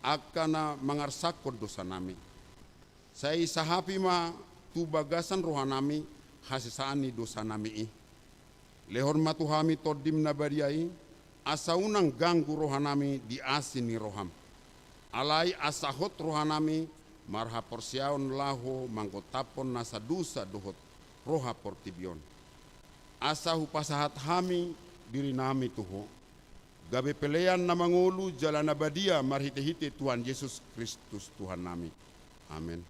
akana mangarsakon dosa nami. Saya sahapi ma tu bagasan rohanami hasisani dosa nami. Lehor matuhami todim nabariai asa unang ganggu rohanami di asini roham. Alai asahot rohanami marha porsiaon laho manggotapon nasa dusa dohot roha portibion. Asa hupasahat hami diri nami tuho. Gabe pelean na mangulu jalan abadia marhite-hite Tuhan Yesus Kristus Tuhan nami. Amin.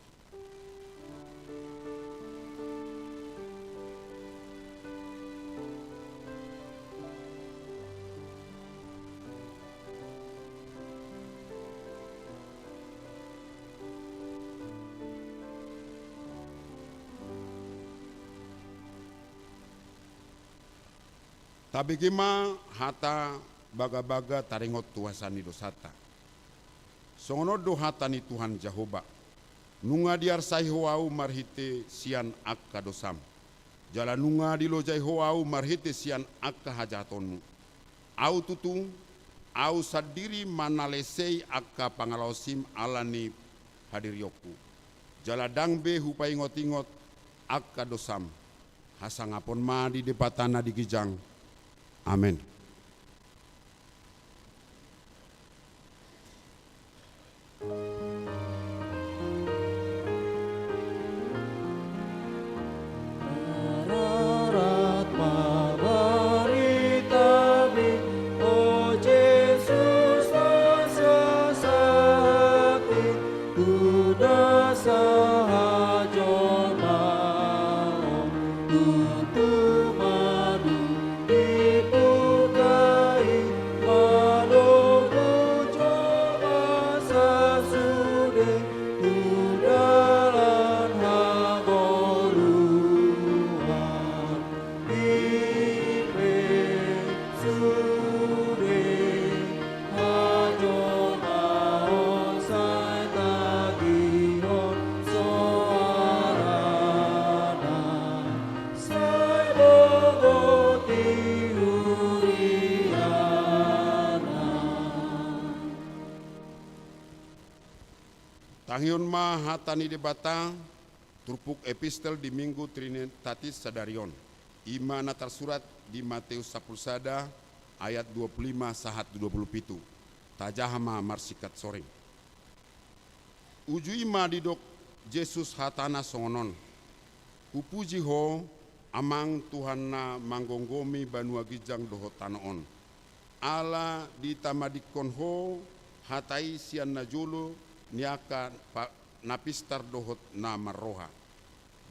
Tabi kima hata baga-baga taringot tuasani dosata. Songono do hata ni Tuhan Jehovah. Nunga diar sai hoau marhite sian akka dosam. Jala nunga di lojai hoau marhite sian akka hajatonmu. Au tutu, au sadiri manalesei akka pangalosim alani hadiryoku. Jala dangbe hupai ingot-ingot akka dosam. Hasangapon ma di depatana di gijang. Amin. Tangyon ma hatani debata turpuk epistel di minggu Trinitatis Sadarion. Imana tersurat di Matius 10 sada ayat 25 sahat 27. Tajahama marsikat soring. Uju ima didok Yesus hatana songonon. Upuji ho amang Tuhan na manggonggomi banua gijang doho tanoon. Ala ditamadikon ho hatai sian najulu niaka napistar dohot na marroha.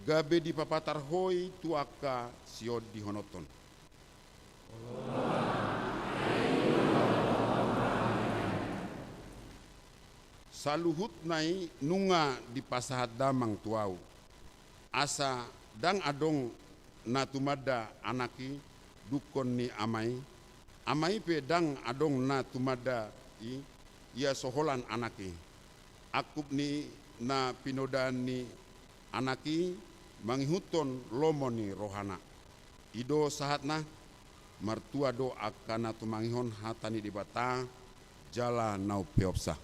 Gabe di papatar hoi tuaka siod di honoton. Saluhut nai nunga di pasahat damang tuau. Asa dang adong na tumada anaki dukon ni amai. Amai pe dang adong na tumada ia soholan anaki. Akup ni na pinodaan ni anaki manghuton lomoni rohana. Ido sahat na martua do akana tumangihon hatani di bata jala nau peopsa.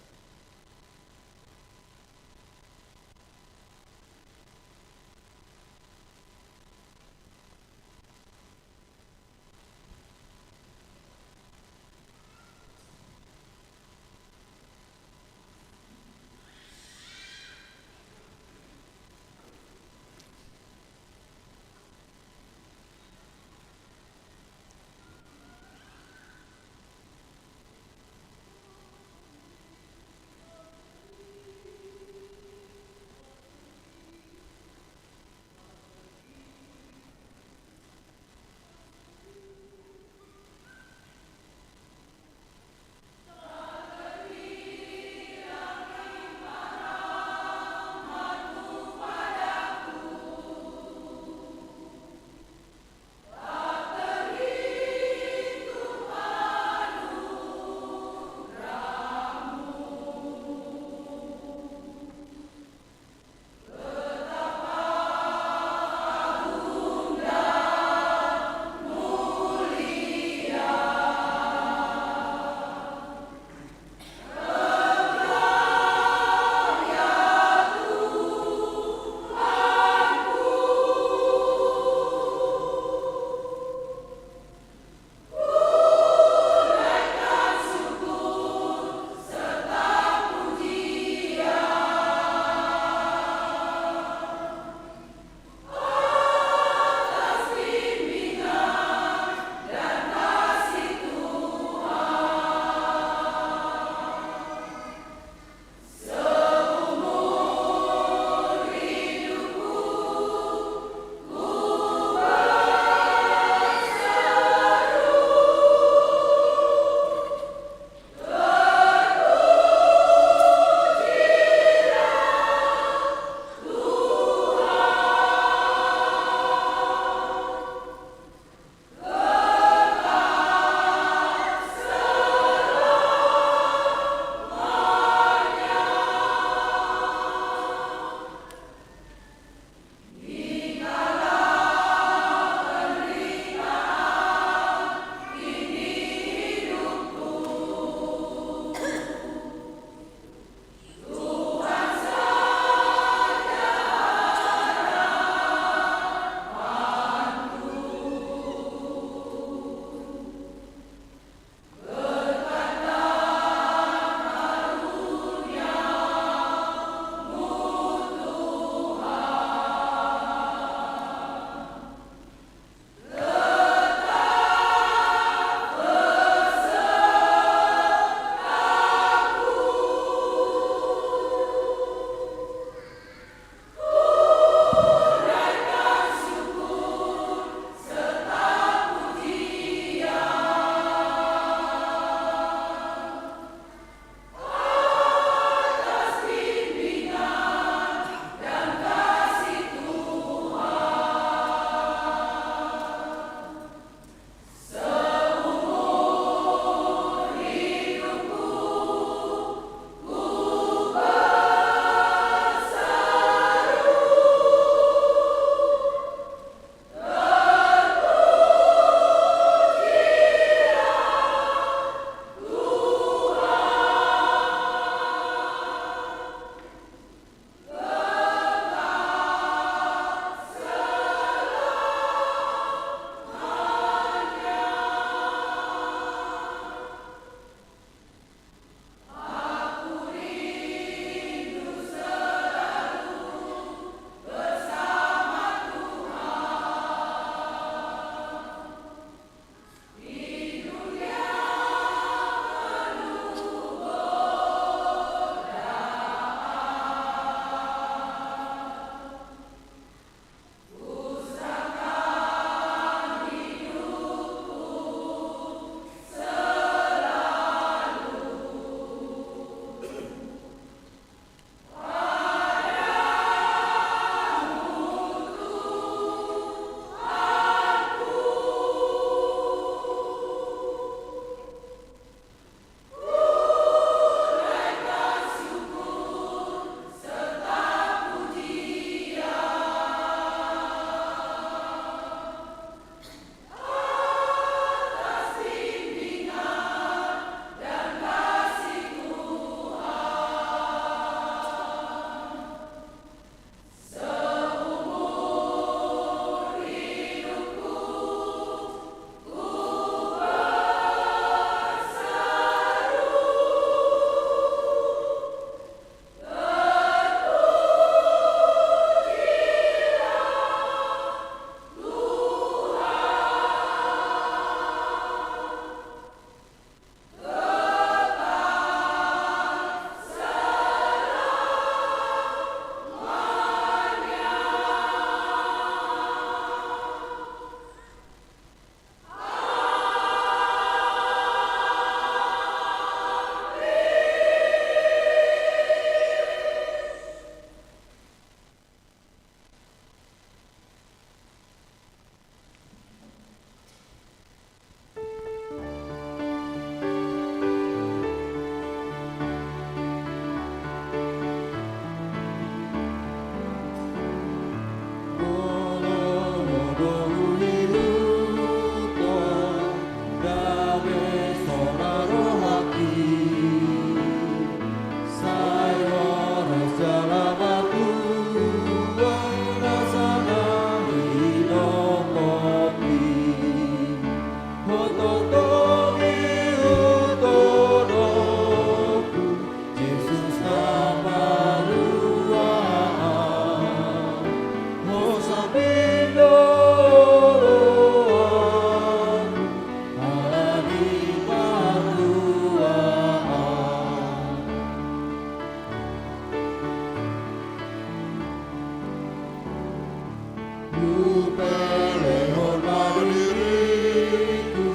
pelehor diriku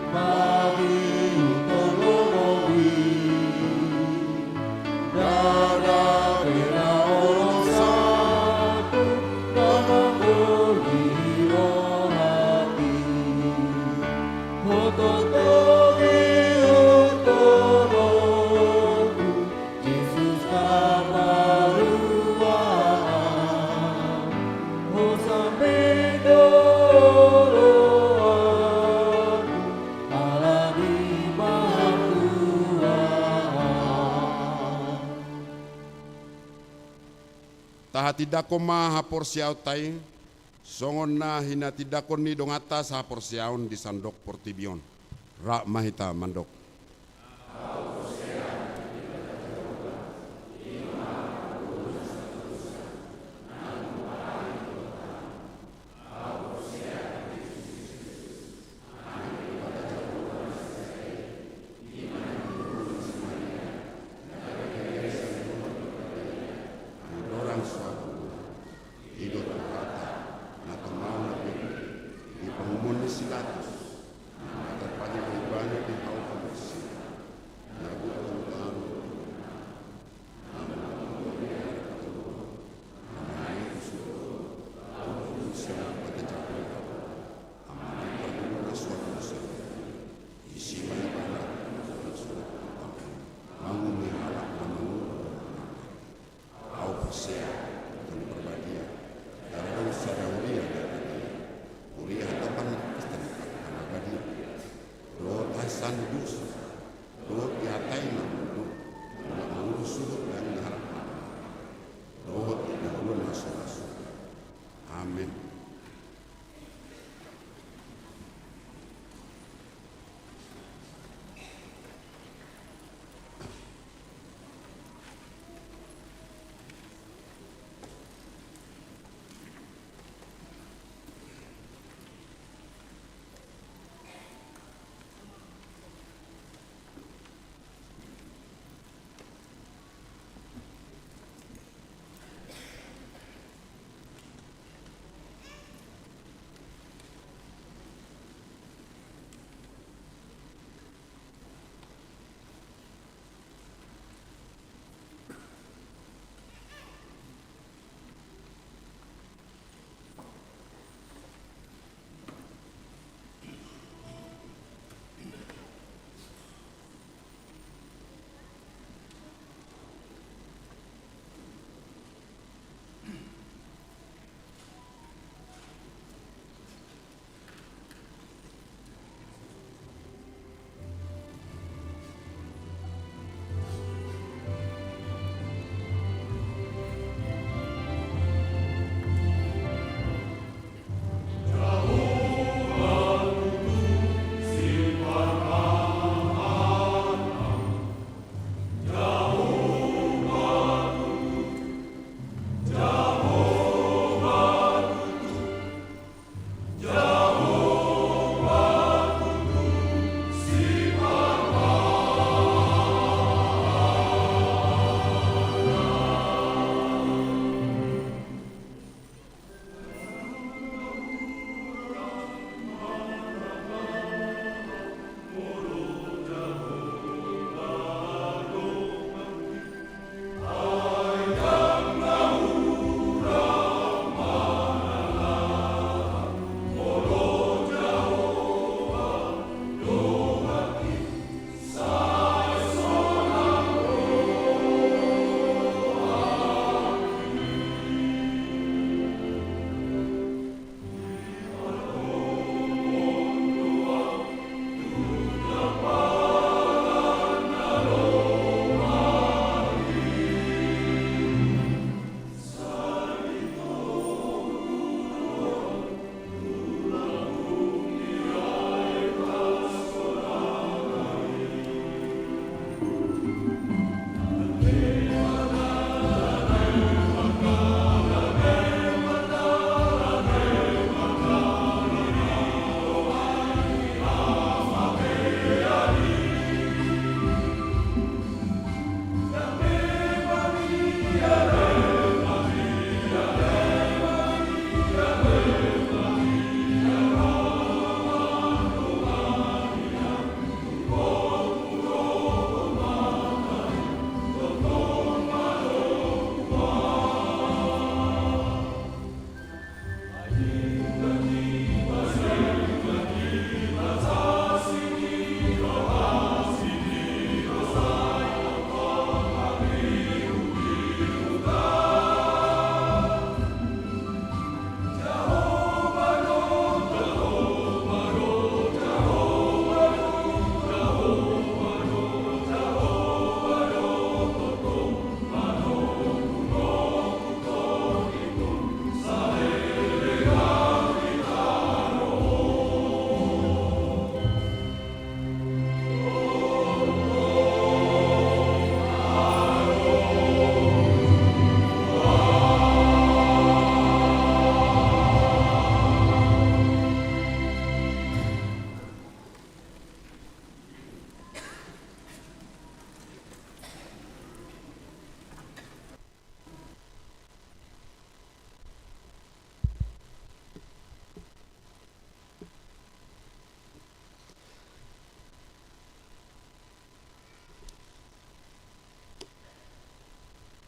bagi tolongi dada bela orang satu dalam berhiro hati hototogi utoloku Yesus kabaruan sampai doroan Allah di Tuhan. Taha tidako maha porsiau tai, songon na hina tidako ni dong atas ha porsiaun di sandok portibion. Rak mahita mandok. Orang suatu hidup berkata, nato mau nabi di pengumuman silatus, nato pagi beribanya di kau kamus,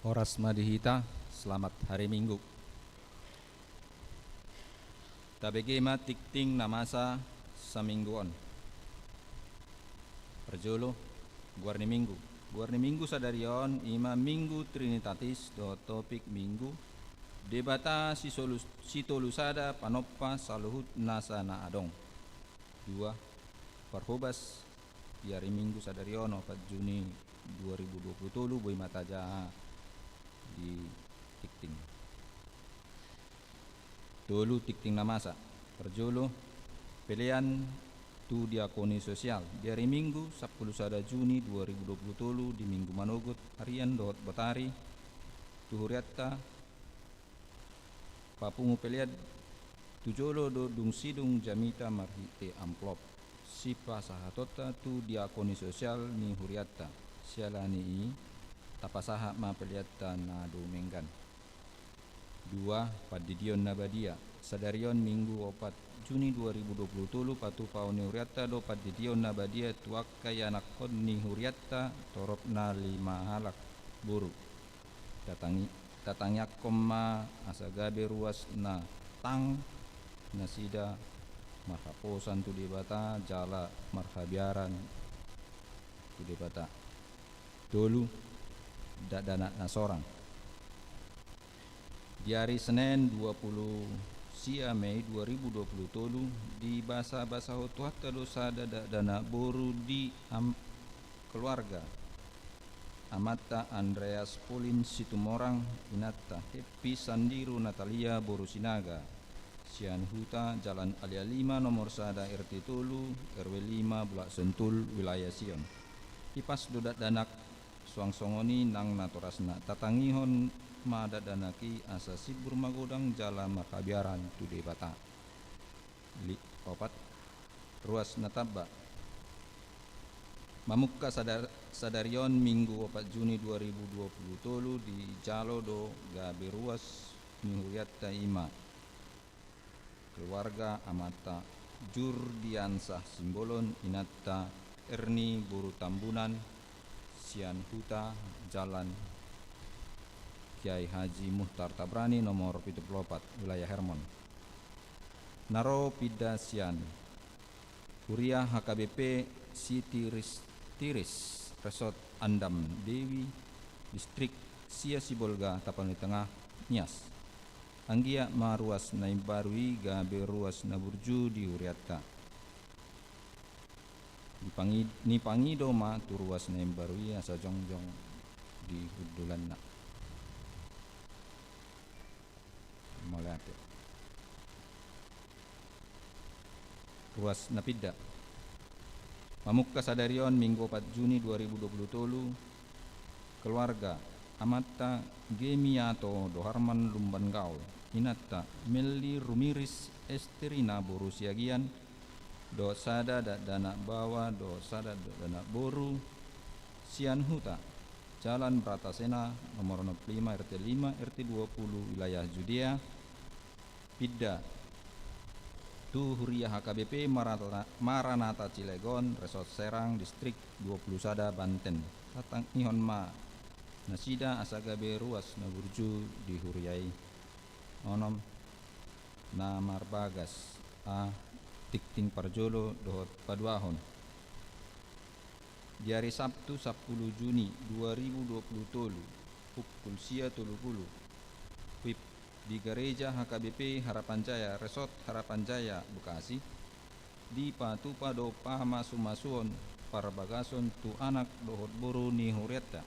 Horas Madihita, selamat hari Minggu. Tabegema tikting namasa samingguon. Perjolo, guarni minggu. Guarni minggu sadarion ima minggu trinitatis do topik minggu. Debata sitolusada panoppa saluhut nasa na adong. 2. Parhobas di hari minggu sadarion 4 Juni 2020 boy mataja di tikting. Tolu tikting namasa. Perjolo pilihan tu diakoni sosial di hari Minggu 10 Juni 2020 di Minggu Manogut harian dot batari tuhuriatta papungu peliad tujolo do dung sidung jamita marhite amplop sipa sahatota tu diakoni sosial ni huriatta sialani i tapasaha ma peliatta na domenggan. 2. Padidion Nabadia sadarion Minggu 4 Juni 2020 patu pauni huriatta do padidion Nabadia tuakkai anakon ni huriatta torop na 5 halak buru datangi komma asagabe ruas na tang nasida marhaposan tu debata jala marhabiaran tu debata dulu dana nasorang di hari Senin 20 Mei 2020 di basa-basa hotuhatta dosa dana boru di keluarga Amata Andreas Polin Situmorang Inatta Happy Sandiru Natalia Boru Sinaga Sian Huta Jalan Alia 5 nomor sada RT Tolu RW 5 Bulak Sentul wilayah Sion Ipas dodat danak suang songoni nang natorasna tatangihon mada danaki asa sibur magodang jala makabiaran tu debata. 4. Ruas nataba Mamukka sadarion Minggu 4 Juni 2020 tolu di jalo do gabe ruas mihuriatta ima keluarga amata Jurdiansah Simbolon Inatta Erni Buru Tambunan Sian Huta Jalan Kiai Haji Muhtar Tabrani nomor 74 wilayah Hermon. Naro Pida Sian Kuria HKBP Siti Tiris Resort Andam Dewi Distrik Sia Sibolga Tapanuli Tengah Nias Anggia Maruas Naimbarui Gabe Ruas Naburju di Huriatta Ni Pangido ma Turuas Naimbarui asa jongjong di Hudulanna Malate Ruas Napida Mamukka sadarion Minggu 4 Juni 2020 tolu keluarga Amata Gemiato Doharman Lumban Gaul Inatta Meli Rumiris Esterina Boru Siagian do sada dana bawa do sada dana boru Sian Huta Jalan Bratasena nomor 05 RT 5 RT 20 wilayah Judea Pidda Tu Huriah HKBP Maranata Cilegon Resort Serang Distrik 20 Sada Banten Tatang Ihon Ma Nasida Asagabe Ruas Naburju di Huriai Onom Namar Bagas A Tikting Parjolo Dohot Paduahon di hari Sabtu 10 Juni 2020 tolu pukul sia 30 WIB di gereja HKBP Harapan Jaya Resort Harapan Jaya Bekasi di Patupa do Pahama Sumasuon Parabagason tu anak dohot boru ni huriatta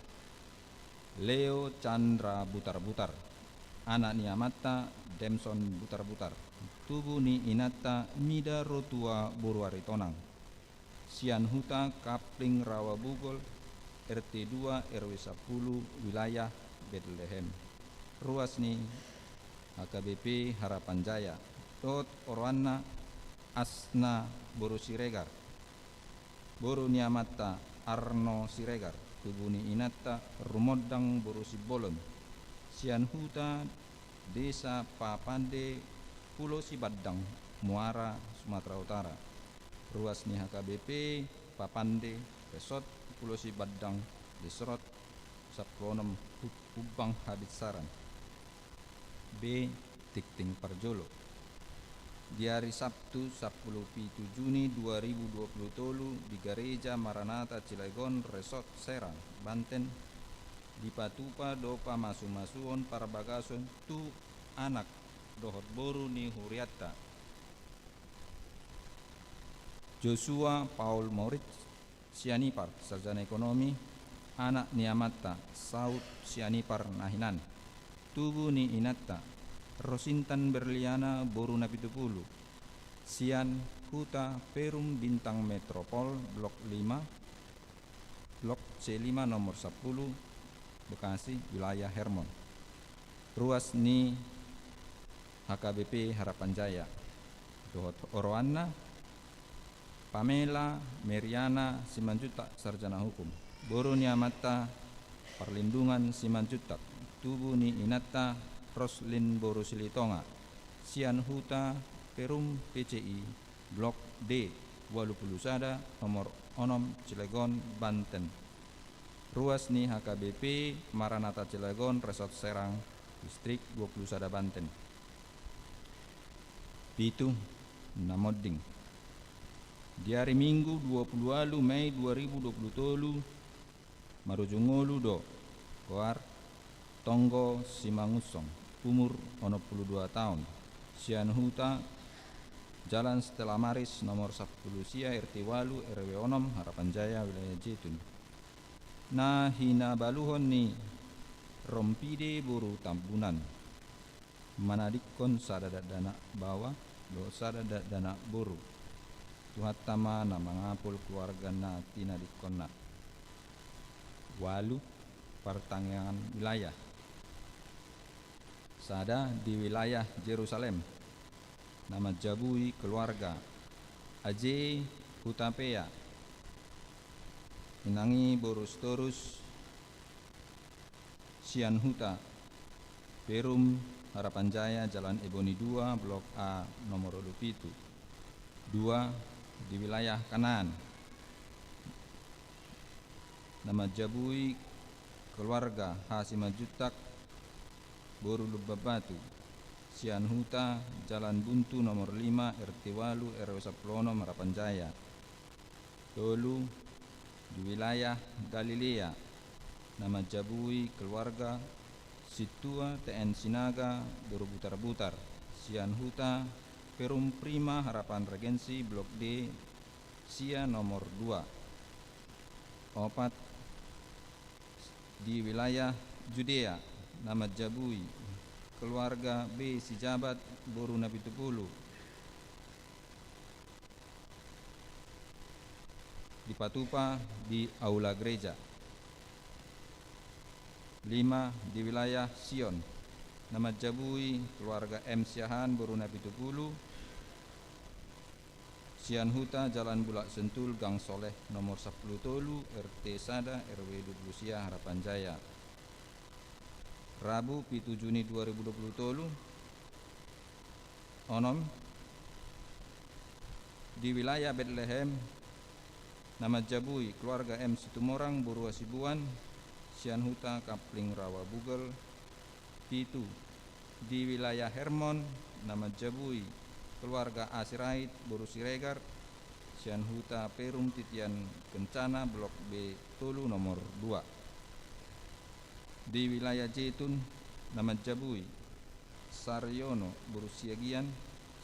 Leo Chandra Butar-Butar anak ni Amata Demson Butar-Butar tubuh ni Inata Mida Rotua Boru Aritonang Sian Huta Kapling Rawa Bugol RT 2 RW 10 wilayah Bethlehem ruas ni HKBP Harapan Jaya Dot Orwana Asna Boru Siregar Boru Niamata Arno Siregar Tubuni Inata Rumodang Boru Sibolon Sian Huta Desa Papande Pulau Sibadang Muara Sumatera Utara ruas ni HKBP Papande Resort Pulau Sibadang Diserot Saplonom Ubang Habitsaran. B. Tikting Parjolo. Di hari Sabtu 17 Juni 2020 di Gereja Maranatha Cilegon Resort Serang, Banten, di patupa dopa masu-masuon para bagason tu anak dohot boru ni Huriatta Joshua Paul Moritz Sianipar sarjana ekonomi, anak ni Amatta Saud Sianipar Nahinan, tubuh ni Inatta Rosintan Berliana boru na 70, Sian Huta Perum Bintang Metropol Blok 5 Blok C5 nomor 10 Bekasi, wilayah Hermon. Ruas ni HKBP Harapan Jaya. Dohot Oroanna Pamela Meriana Simanjutak sarjana hukum. Boru ni Amatta Perlindungan Simanjutak. Tubuh ni Inatta Roslin Boru Silitonga. Sian Huta Perum PCI Blok D Walu Pulusada nomor 6 Cilegon, Banten. Ruas ni HKBP Maranatha Cilegon Resort Serang Distrik 21 Banten. Pitu Namodding. Di hari Minggu 20 Mei 2020 marujungolu do Koar Tonggo Simangusong umur 62 tahun. Sian Huta Jalan Stella Maris nomor 10 Sia RT Walu RW Onom Harapan Jaya wilayah Jetun. Na hina baluhon ni rompide buru tambunan manadikon sadada dana bawa do sadada dana buru tuhatama na mangapul keluarga na tinadikon na Walu pertangian wilayah sada di wilayah Yerusalem. Nama jabui keluarga Aje Hutapea Inangi Borus Torus Sian Huta Perum Harapan Jaya Jalan Eboni 2 Blok A nomor 27 2 di wilayah Kanaan. Nama jabui keluarga Hasimajutak Boru Lubabatu Sian Huta Jalan Buntu nomor 5 RT Walu RW Saplonom Harapan Jaya. Tolu di wilayah Galilea. Nama jabui keluarga Situa TN Sinaga Borobutar-Butar. Sian Huta Perum Prima Harapan Regensi Blok D Sia nomor 2 Opat di wilayah Judea. Nama jabui keluarga B Sijabat Boru Nabi Tepulu. Di Patupa di Aula Gereja. 5 di wilayah Sion. Nama jabui keluarga M Siahan Boru Nabi Tepulu. Sian Huta Jalan Bulak Sentul Gang Soleh nomor 10 Tolu RT Sada RW 20 Sia Harapan Jaya. Rabu 7 Juni 2020 Tolu Onom di wilayah Bethlehem. Nama jabui keluarga M Situmorang Boru Asibuan. Sian Huta Kapling Rawa Bugel. Pitu di wilayah Hermon. Nama jabui keluarga A Sirait Boru Siregar. Sian Huta Perum Titian Kencana Blok B Tolu nomor 2. Di wilayah Jetun. Nama jabui Saryono Boru Siagian.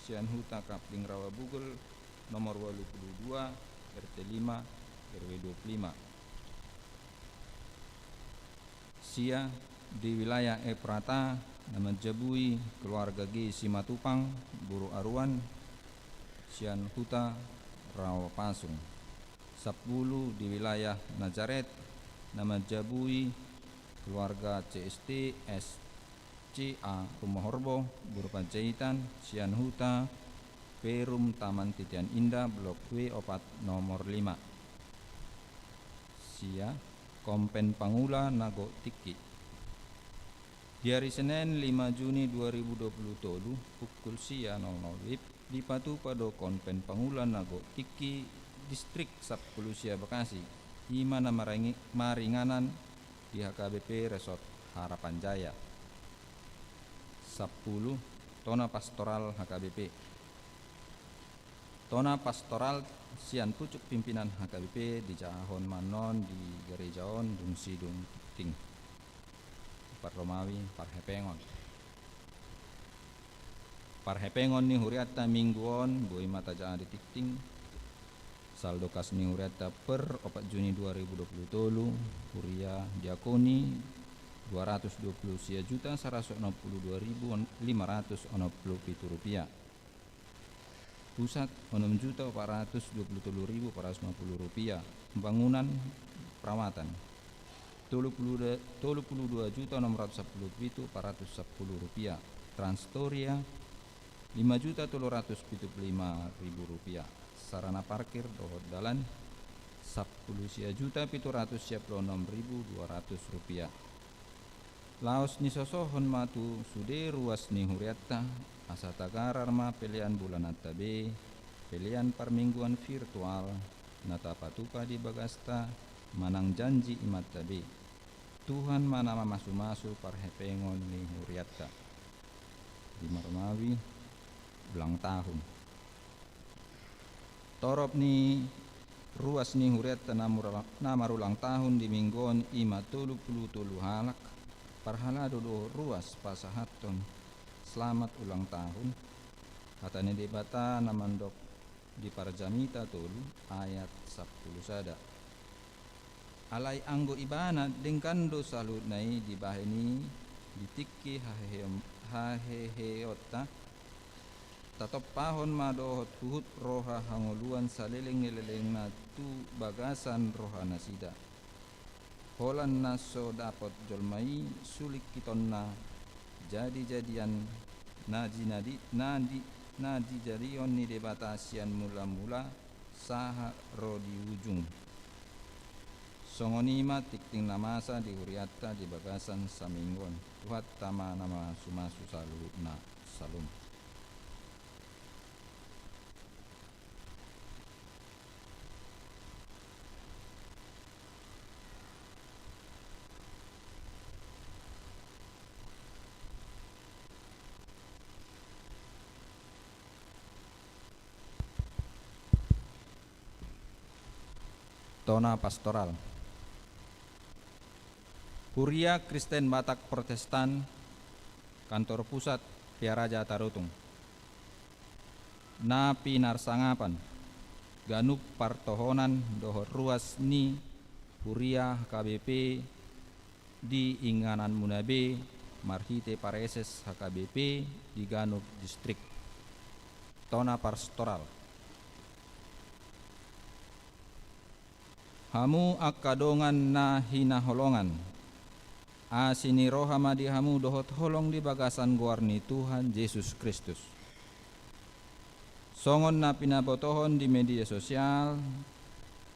Sian Huta Kapling Rawa Bugel nomor 82 RT 5 RW 25. Sia di wilayah Eprata. Nama jabui keluarga G Simatupang Boru Aruan. Sian Huta Rawa Pasung. 10 di wilayah Nazaret. Nama jabui keluarga CST SCA Rumah Horbo Boru Panjaitan. Sian Huta Perum Taman Titian Indah Blok W Opat nomor 5. Sia Kompen Pangula Nago Tiki. Di hari Senin 5 Juni 2020 Tolu pukul sia 00 WIB di Patupa do Kompen Pangula Nago Tiki Distrik 10 Sia Bekasi. Imana maringanan di HKBP Resort Harapan Jaya. 10. Tona Pastoral HKBP. Tona Pastoral sian pucuk pimpinan HKBP di Jahon Manon di Gerejaon Dung Sidung Ting Parromawi Parhepengon. Parhepengon ni huriata mingguon boi mata jaan di tikting. Saldo kas ni huriata per 4 Juni 2023 huria diakoni 220 juta 162.567 rupiah. Pusat 6 juta 423.450 rupiah. Pembangunan perawatan 32 juta 617.410 rupiah. Transtoria 5 juta 375.000 rupiah. Sarana parkir dohot dalan 10 juta 776.200 rupiah. Laos ni sosohon matu sude ruas ni huriatta asata gararma pilihan bulan atabe pilihan permingguan virtual nata patupa di bagasta manang janji imat tabe Tuhan mana masu-masu parhepengon ni huriatta di Marmawi ulang tahun torop ni ruas ni huriatta namar ulang tahun di mingguan ima 30 halak parhala dodo ruas pasahaton selamat ulang tahun katanya debata namandok di Parjamita tolu ayat 10 sada alai anggo ibana dengkando salut nai di baheni ditikki haheheota tatop pahon madohot huhut roha hangoluan saleleng-leleng na tu bagasan roha nasida holan naso dapat jolmai sulik kitonna jadi-jadian nadi jadion ni debatasian mula-mula saha rodi ujung songonima tikting namasa di huriatta di bagasan saminggon tuhat tama nama sumasu salu na salum. Tona Pastoral Huria Kristen Batak Protestan Kantor Pusat Piaraja Tarutung Napi Narsangapan Ganuk Partohonan Dohor Ruas Ni Huria KBP di Inganan Munabe Marhite Pareses HKBP di Ganuk Distrik. Tona Pastoral Hamu akadongan na hinaholongan asini rohama di hamu dohot holong di bagasan guarni Tuhan Yesus Kristus. Songon na pinabotohon di media sosial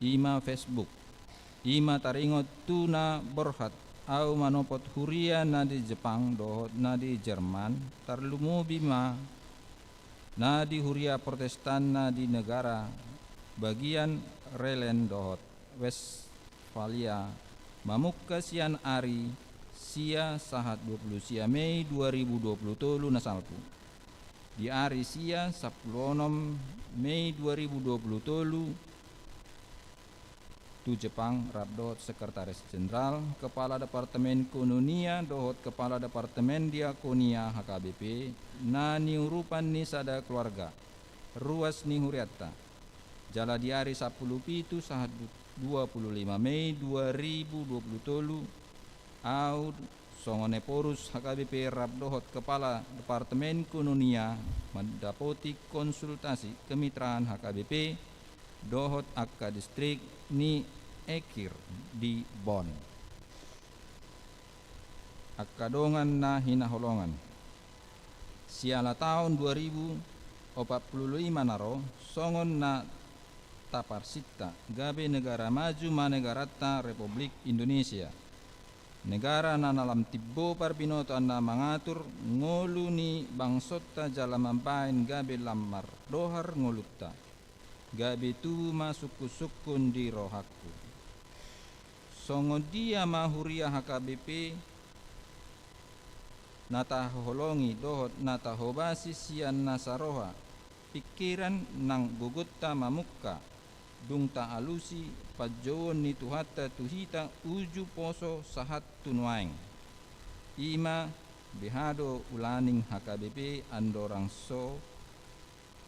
ima Facebook ima taringot tuna borhat au manopot huria na di Jepang dohot na di Jerman tarlumu bima na di huria Protestan na di negara bagian Relen dohot Westfalia mamukka sian ari sia sahat 20 sia Mei 2023 nasalpu di ari sia 10 Mei 2023 tu Jepang Rabdot Sekretaris Jenderal Kepala Departemen Kononia dohot Kepala Departemen Diakonia HKBP na niurupan ni sada keluarga ruas ni huriatta jala di hari 10 pitu sahat 25 Mei 2023 au songone porus HKBP Rabdohot Kepala Departemen Kononia mendapati konsultasi kemitraan HKBP dohot akka distrik ni Ekir di Bon akadongan na hinaholongan siala tahun 2045 naro songon na Taparsita gabe negara maju manegarata Republik Indonesia negara na nalam tibbo parbinoto na mangatur ngolu ni bangsota jala mampain gabe lamar dohar ngolutta gabe tu masuk sukun di rohakku songo dia mahuria HKBP nata holongi dohot nata hobasi sian nasaroha pikiran nang gugutta mamukka dung ta alusi pajowon ni tuhata tuhita uju poso sahat tunwaeng ima behado ulaning HKBP andorang so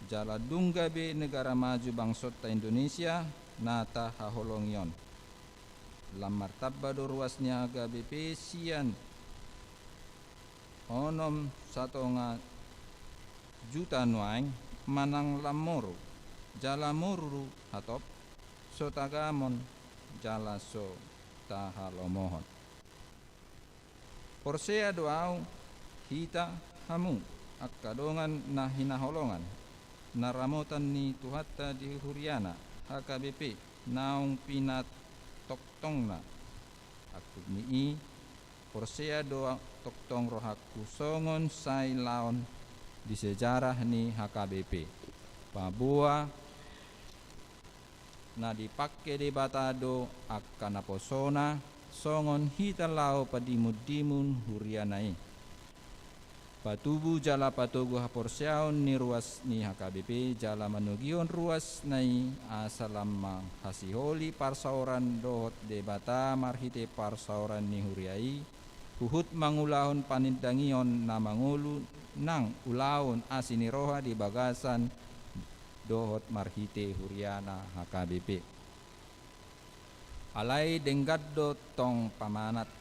jala dunggabe negara maju bangsota Indonesia nata haholongion lamar tabbado ruasnya HKBP sian onom 1,5 juta nuaing manang lamoro jala muru hatop so tagamon jala so tahalomohon porsea doau hita hamu akkadongan na hinaholongan naramotan ni tuhatta di huriana HKBP naung pinat toktongna aku ni porsea doa toktong rohaku songon sai laon di sejarah ni HKBP Papua na dipakai di batado akan aposona songon hita lao padimudimun hurianai patubu jala patugu haporseaon ni ruas ni HKBP jala manugion ruas nai asalam hasiholi parsauran dohot debata marhite parsauran ni huriai huhut mangulahon panindangion na mangulu nang ulaon asiniroha di bagasan dohot marhite huriana HKBP alai denggaddo tong pamanat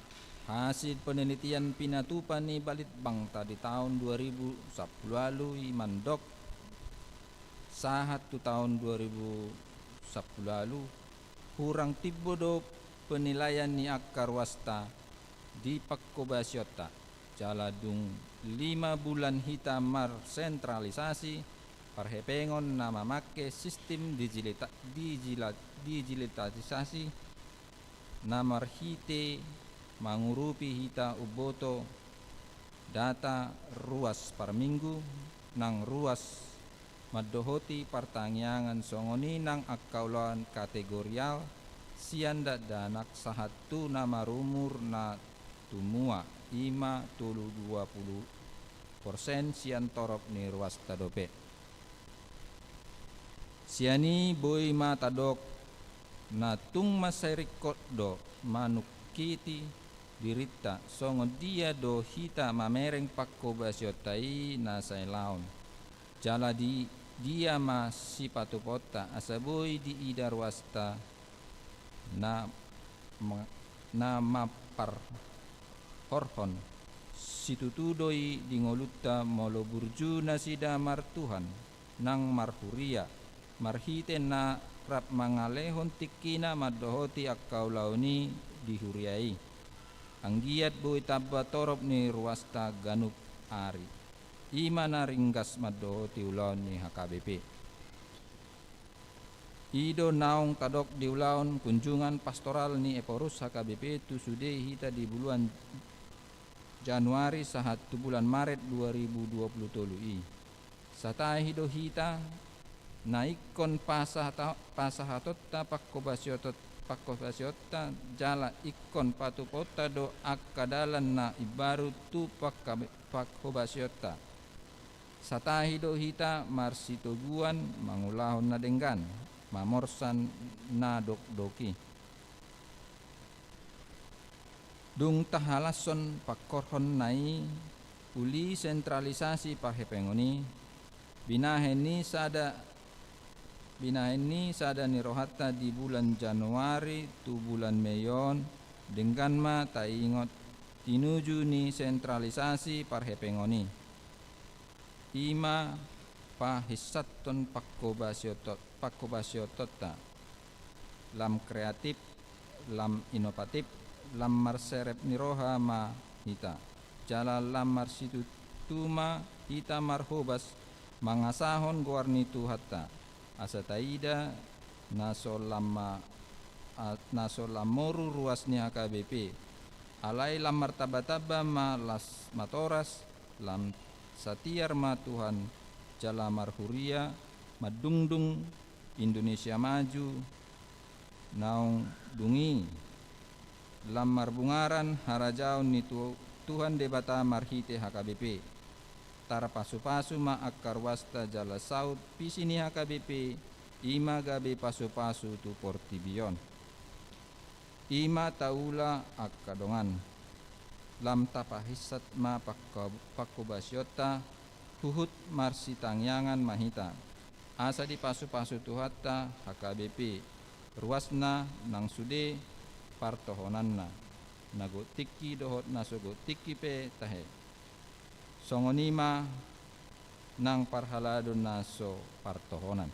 hasil penelitian pinatupan ni Balitbang tadi tahun 2010 lalu mandok sahat tu tahun 2010 lalu kurang tibodo penilaian ni akar wasta di Pakkobasyota jaladung 5 bulan hita mar sentralisasi parhepengon nama make sistem digitalisasi namar hite mangurupi hita uboto data ruas per minggu nang ruas madohoti pertangyangan songoni nang akkaulan kategorial sianda danak sahatu nama rumur na tumua 5-20% sian torop ni ruas tadope siani boy matadok na tung masarikot do manuk kiti dirita songo dia do hita mamereng Pakkobasyota na say laon jala di dia masipatu pota asaboy di idar wasta na mapar horhon situtudoi dingolutta molo burju na sida martuhan nang marhuria marhite na rap mangalehon tikina madohoti akkau launi dihuriai anggiat boy tabba torop ni ruasta ganup ari imana ringgas madohoti ulaon ni HKBP ido naung tadok di ulaon kunjungan pastoral ni Eporus HKBP tu sude hita di bulan Januari sahat tu bulan Maret 2023 i satai hido hita naikon pasahatotta Pakkobasyota jala ikon patupota do akkadalan na ibaru tu Pakkobasyota satai hido hita marsitoguan mangulahon na denggan mamorsan na dokdoki dung tahalason pakkorhon nai uli sentralisasi pahepengoni binahen ni sada ni rohatta di bulan Januari tu bulan Meyon dengan ma taingot tinuju ni sentralisasi parhepengoni ima pahisatton Pakkobasyota lam kreatif lam inovatif lam marserep niroha ma hita jala lam marsitu tuma hita marhobas mangasahon guarni tu hatta asataida nasolamoru ruasnya HKBP alai lam martaba-taba ma las matoras lam satiar ma Tuhan jala marhuria madungdung Indonesia maju naung dungi lam marbungaran harajaon ni Tuhan debata marhite HKBP. Tar pasu-pasu ma akar wasta jala saud pisini HKBP ima gabe pasu-pasu tu portibion. Ima taula akadongan lam tapahisat ma pakubasyota huhut marsitangyangan mahita. Asa di pasu-pasu tuhatta HKBP ruasna nang sude partohonanna nago tiki dohot nasogo tiki pe tahe songonima nang parhaladon naso partohonan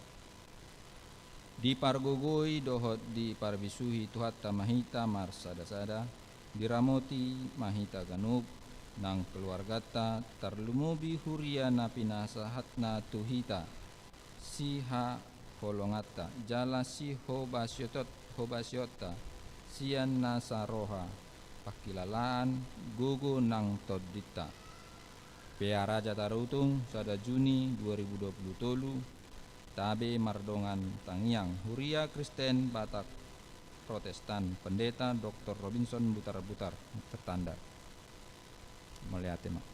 di pargogoi dohot di parbisuhi tuhatta mahita marsada-sada diramoti mahita ganub nang keluargata tarlumubi huria napinasahatna tuhita siha holongata jala si hobasyota sian nasaroha pakilalaan gugu nang todita Pea Raja Tarutung sada Juni 2020 tabe mardongan tangiang huria Kristen Batak Protestan Pendeta Dr. Robinson Butar-Butar tertanda melihat tema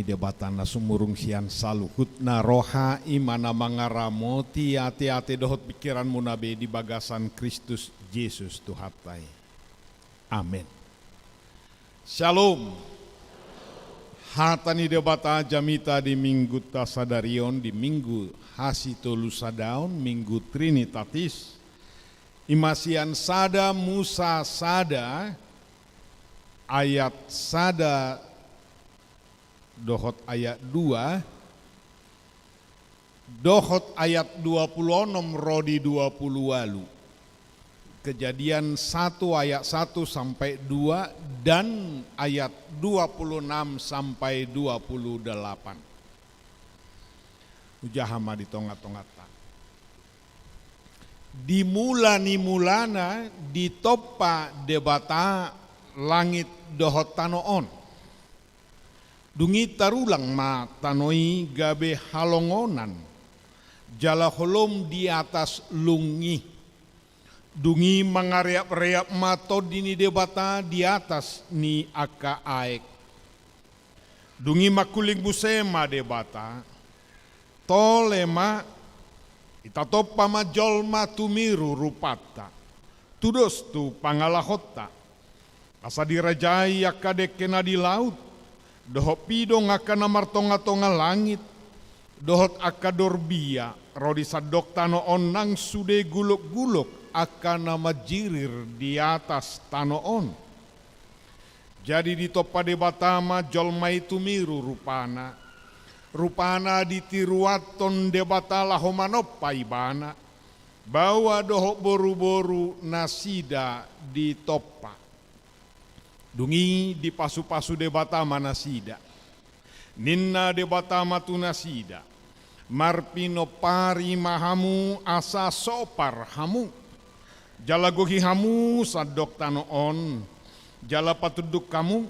ni debatana sumurung sian saluhut na roha imana mangaramoti ate-ate dohot pikiranmu nabe di bagasan Kristus Yesus Tuhatai. Amin. Shalom. Hatani debata jamita di minggu tasadarion, di minggu hasitolu sadaun, minggu trinitatis. Imasian sada Musa sada, ayat sada dohot ayat 2, dohot ayat 26 rodi 20 walu. Kejadian 1 ayat 1 sampai 2 dan ayat 26 sampai 28. Ujahama di tonga-tonga tak. Di mulana di topa debata langit dohot tanoon. Dungi tarulang ma tanoi gabe halongonan. Jala holom di atas lungi. Dungi mangareap-reap mato dini debata di atas ni aka aek. Dungi makuling busema debata. Tolema itatopa majolma tumiru rupata. Tudos tu pangalahota. Asa dirajai akadek kena di laut. Dohot pidong akan namartonga-tonga langit. Dohot akadorbia. Rodi sadok tano onang sude guluk-guluk. Akan nama jirir di atas tanoon. Jadi di topa debatama jolma itu miru rupana. Rupana ditiruaton debata lahomanopa ibana. Bawa dohok boru-boru nasida di topa. Dungi di pasu-pasu debatama nasida. Ninna debatama tu nasida. Marpino pari mahamu asa sopar hamu. Jala gohi hamu sadok tanoon, jala patuduk kamu,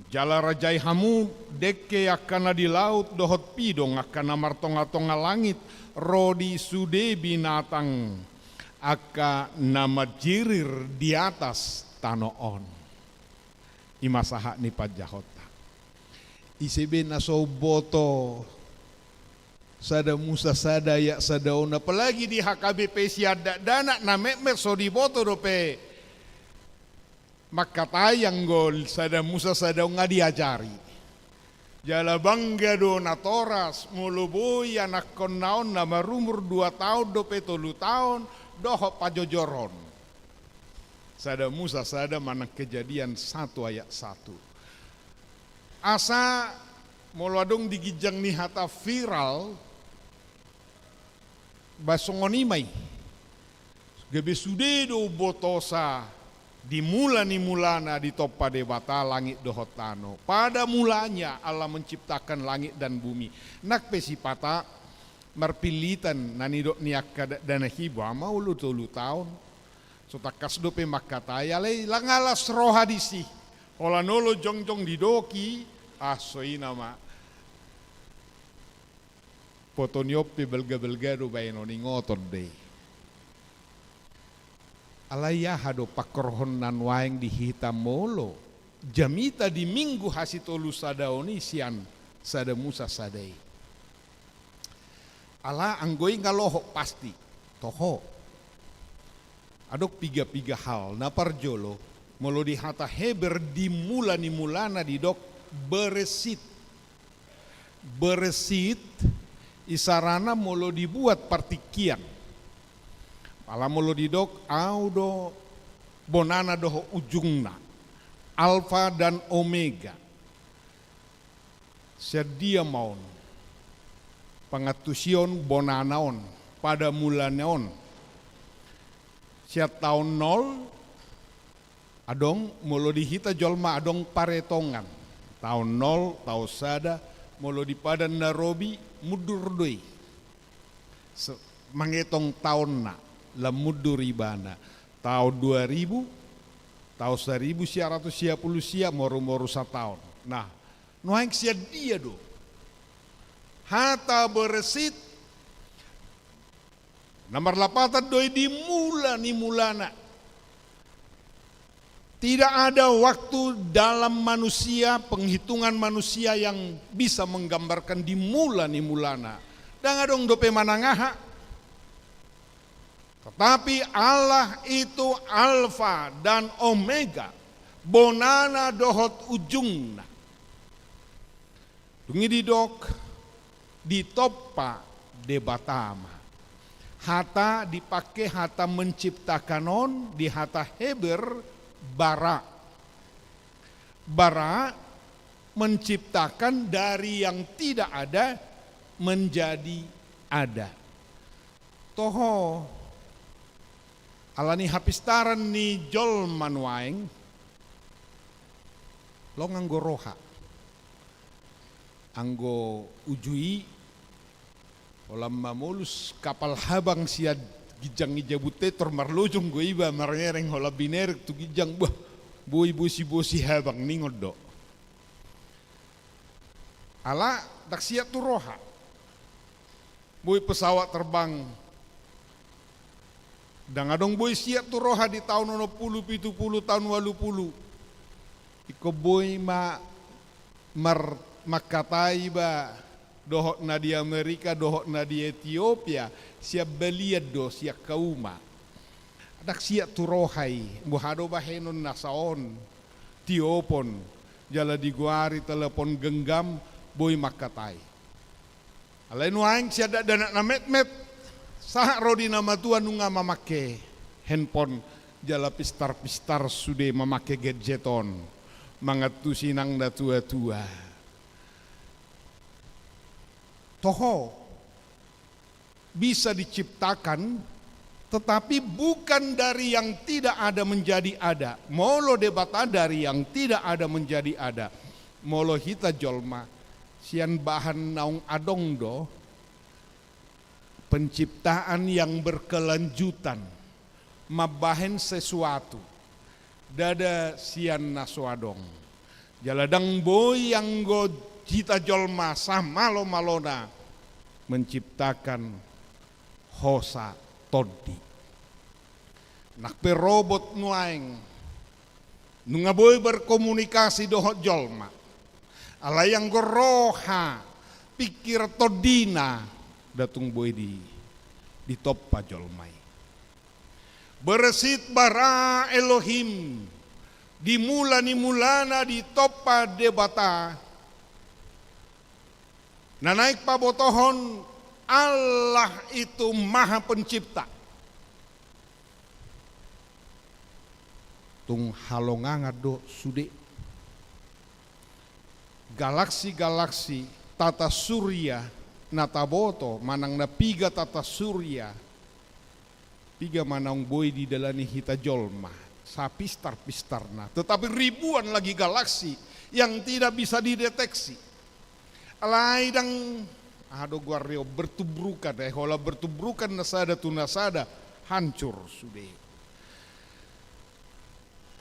jala rajai hamu, deke akana di laut dohot pidong akana martonga-tonga langit, rodi sude binatang, aka nama jirir di atas tanoon. Imasaha ni pajahota. Isebe nasoboto. Sada Musa sada ya sadauna apalagi di HKBP siada dana na memer so di boto dope maka tayang gol sada Musa sada nga diajari jala bangga do na toras muluboy anak kon naon na marumur 2 tahun dope 3 tahun doho pajojoron sada Musa sada manang Kejadian 1 ayat 1 asa molwadong digijang ni hata viral basongonimay gabe sudedo botosa di mulana di topa debata langit dohotano. Pada mulanya Allah menciptakan langit dan bumi. Nak pesipata marpilitan nanidok niak dana hiba mau lu tahun. So takas dope makataya lay langalas roha disi. Ola nolo jongjong didoki asoi nama potonyopi belga-belga do bayano ni ngotor deh. Alaya hado pakrohon nan waeng di hitam molo. Jamita di minggu hasitolu sadaoni sian sada Musa sadai. Ala anggoi ngaloho pasti toho. Adok piga-piga hal na parjolo molo di hata heber di mulana di dok beresit. Beresit isarana molo dibuat partikian. Pala molo didok audo bonana doho ujungna. Alfa dan Omega. Sedia maun. Pangatusion bonanaon pada mulaneon. Siat tahun 0 adong molo dihita jolma adong paretongan. Tahun 0 tahun sada molo di padan Nairobi mudur doi. Mangetong tahun na la mudur ibana. Tahun 2000, tahun 1910 sia moru-moru setahun. Nah, nuaing sia dia do. Hata beresit. Nomor 8 doi di mulana. Tidak ada waktu dalam manusia, penghitungan manusia yang bisa menggambarkan di mula ni mulana. Dan adong dope manangaha. Tetapi Allah itu Alfa dan Omega, bonana dohot ujungna. Dungi didok di toppa debatama. Hata dipakai hata menciptakanon, di hata Heber bara. Bara menciptakan dari yang tidak ada menjadi ada. Toho alani hapistaran ni jol manuaing lo nganggo roha. Anggo ujui olam mamulus kapal habang siad gijang ijabute tormarlojong go iba marngereng hola biner tu gijang bah boy bosi habang ningodo. Ala daksiat tu roha. Boy pesawat terbang. Dan adong boy siap tu roha di tahun 60, 70, tahun 80. Iko boy makatai ba dohok na di Amerika, dohok na di Ethiopia, siap beliat do siap kauma. Adak siap tu rohai, buhado bahenon nasaon, tiopon, jala diguari telepon genggam, boy makatai. Alain waing siada danak na met-met, sah rodi nama tua nunga mamake handphone, jala pistar-pistar sude mamake gadgeton, mangatu sinang da tua-tua. Toho bisa diciptakan, tetapi bukan dari yang tidak ada menjadi ada. Molo debata dari yang tidak ada menjadi ada. Molo hita jolma, sian bahan naung adong do, penciptaan yang berkelanjutan, mabahen sesuatu, dada sian naswadong. Jaladang boy yang go hita jolma sah malo-malona, menciptakan hosa todi. Nakpe robot nuaing, nunga boy berkomunikasi dohot jolma. Alayang goroha, pikir todina, datung boy di toppa jolmai. Beresit bara Elohim, di mula ni mulana di toppa debata. Na naik pabotohon Allah itu maha pencipta. Tung halonganga do sude. Galaksi-galaksi tata surya nataboto manang napiga tata surya. Piga manang boy di dalani hita jolma. Sapistar-pistarna. Tetapi ribuan lagi galaksi yang tidak bisa dideteksi. Alai dang ado guario bertubrukan hola bertubrukan nasada tu nasada hancur sudah.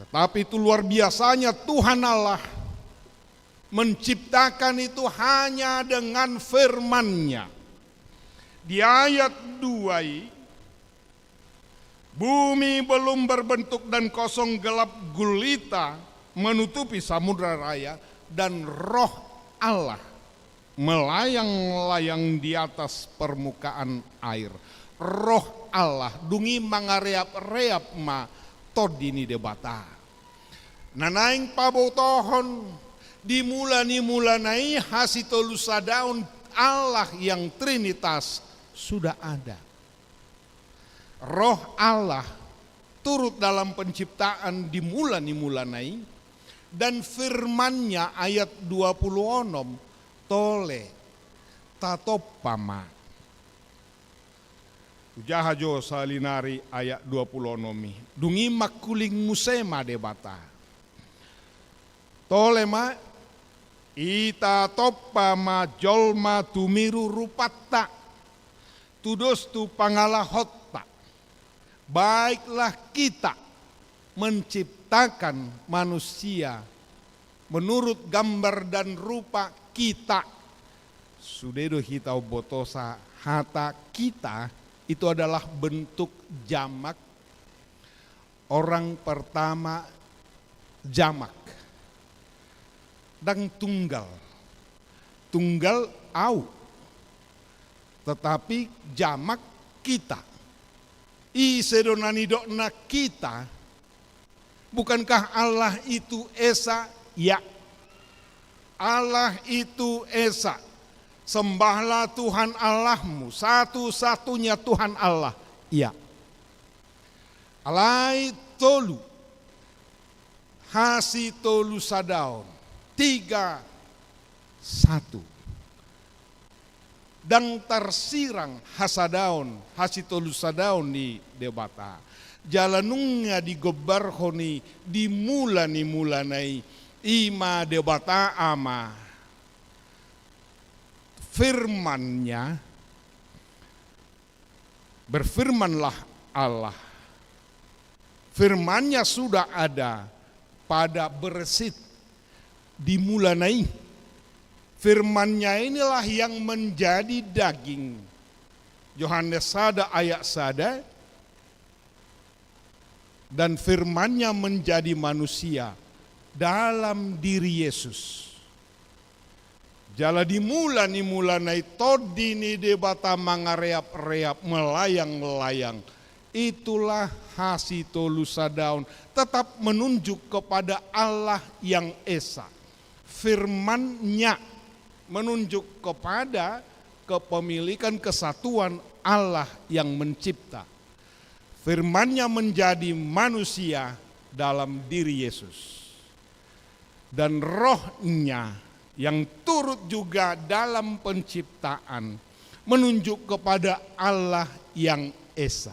Tetapi itu luar biasanya Tuhan Allah menciptakan itu hanya dengan firman-Nya. Di ayat 2, bumi belum berbentuk dan kosong gelap gulita menutupi samudra raya, dan roh Allah melayang-layang di atas permukaan air. Roh Allah dungi mangareap-reap ma todini debata. Nanaing pabotohon dimula-mulanai hasitolusadaun Allah yang Trinitas sudah ada. Roh Allah turut dalam penciptaan dimula-mulanai, dan firman-Nya ayat 26 tole tatopama. Ujahajo salinari ayat 26 dungi makuling musema debata. Tole ma ita topama jolma tumiru rupata tudos tu pangalahotta. Baiklah kita menciptakan manusia menurut gambar dan rupa kita. Sudedo hitau botosa hata kita itu adalah bentuk jamak. Orang pertama jamak dan tunggal. Tunggal au, tetapi jamak kita. I sedonanidokna kita. Bukankah Allah itu esa? Ya. Allah itu esa. Sembahlah Tuhan Allahmu, satu-satunya Tuhan Allah. Ya. Alai tolu, hasi tolu sadaon, 3-1. Dan tersirang hasadaon, hasitolu sadaon di debata. Jalanungnya digobar honi mulanai ima debata ama. Firmannya, berfirmanlah Allah. Firmannya sudah ada pada Beresit dimulai. Firmannya inilah yang menjadi daging. Yohanes 1 ayat 1. Dan firmannya menjadi manusia dalam diri Yesus. Jala dimulai todi ni debata mangareap-reap melayang-layang. Itulah hasitolu sadaun, tetap menunjuk kepada Allah yang esa. Firman-Nya menunjuk kepada kepemilikan kesatuan Allah yang mencipta. Firman-Nya menjadi manusia dalam diri Yesus. Dan Roh-Nya yang turut juga dalam penciptaan menunjuk kepada Allah yang esa.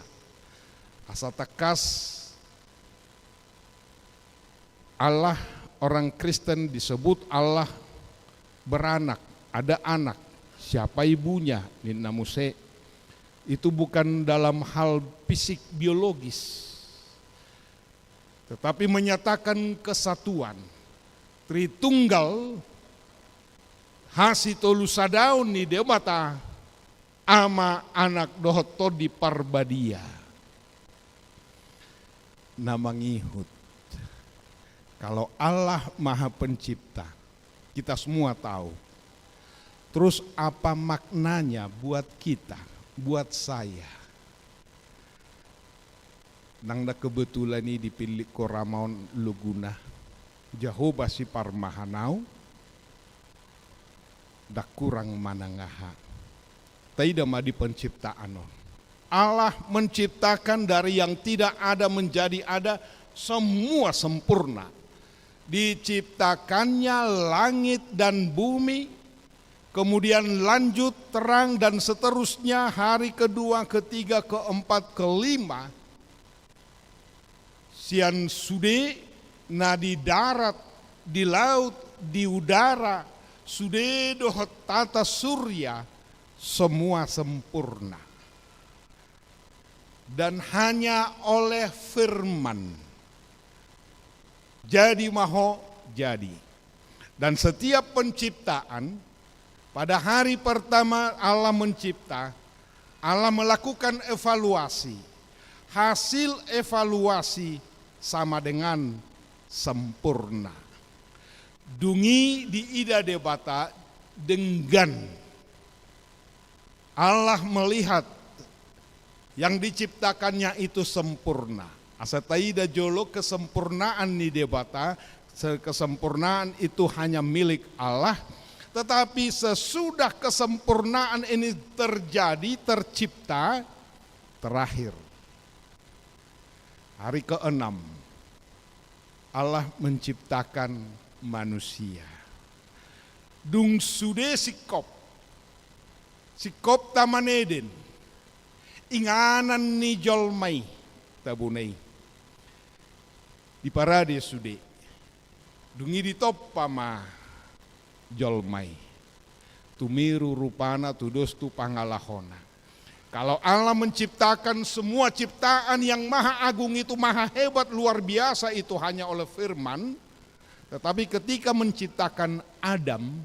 Asa tekas Allah, orang Kristen disebut Allah beranak, ada anak. Siapa ibunya? Nina Muse. Itu bukan dalam hal fisik biologis, tetapi menyatakan kesatuan. Tritunggal hasitolu sadaun ni debata ama anak dohoto di parbadia. Nama ngihut. Kalau Allah Maha Pencipta, kita semua tahu. Terus apa maknanya buat kita, buat saya? Nangda kebetulan ini dipilih Koramaon Luguna, Jehovah si Parmahanau, dak kurang manangaha. Tidak mah di penciptaan. Allah menciptakan dari yang tidak ada menjadi ada, semua sempurna. Diciptakannya langit dan bumi, kemudian lanjut terang dan seterusnya, hari kedua, ketiga, keempat, kelima. Sian sude na di darat, di laut, di udara, sude dohot tata surya, semua sempurna. Dan hanya oleh firman jadi maho jadi. Dan setiap penciptaan, pada hari pertama Allah mencipta, Allah melakukan evaluasi. Hasil evaluasi sama dengan sempurna. Dungi di ida debata dengan Allah melihat yang diciptakannya itu sempurna. Asataida jolo kesempurnaan ni debata, kesempurnaan itu hanya milik Allah. Tetapi sesudah kesempurnaan ini terjadi, tercipta, terakhir. Hari ke-6, Allah menciptakan manusia. Dung sude sikop Taman Eden, inganan ni jolmai tabunai. Di parade sude, dungi di topa ma jolmai. Tumiru rupana tudos tu pangalahona. Kalau Allah menciptakan semua ciptaan yang maha agung itu, maha hebat, luar biasa, itu hanya oleh firman. Tetapi ketika menciptakan Adam,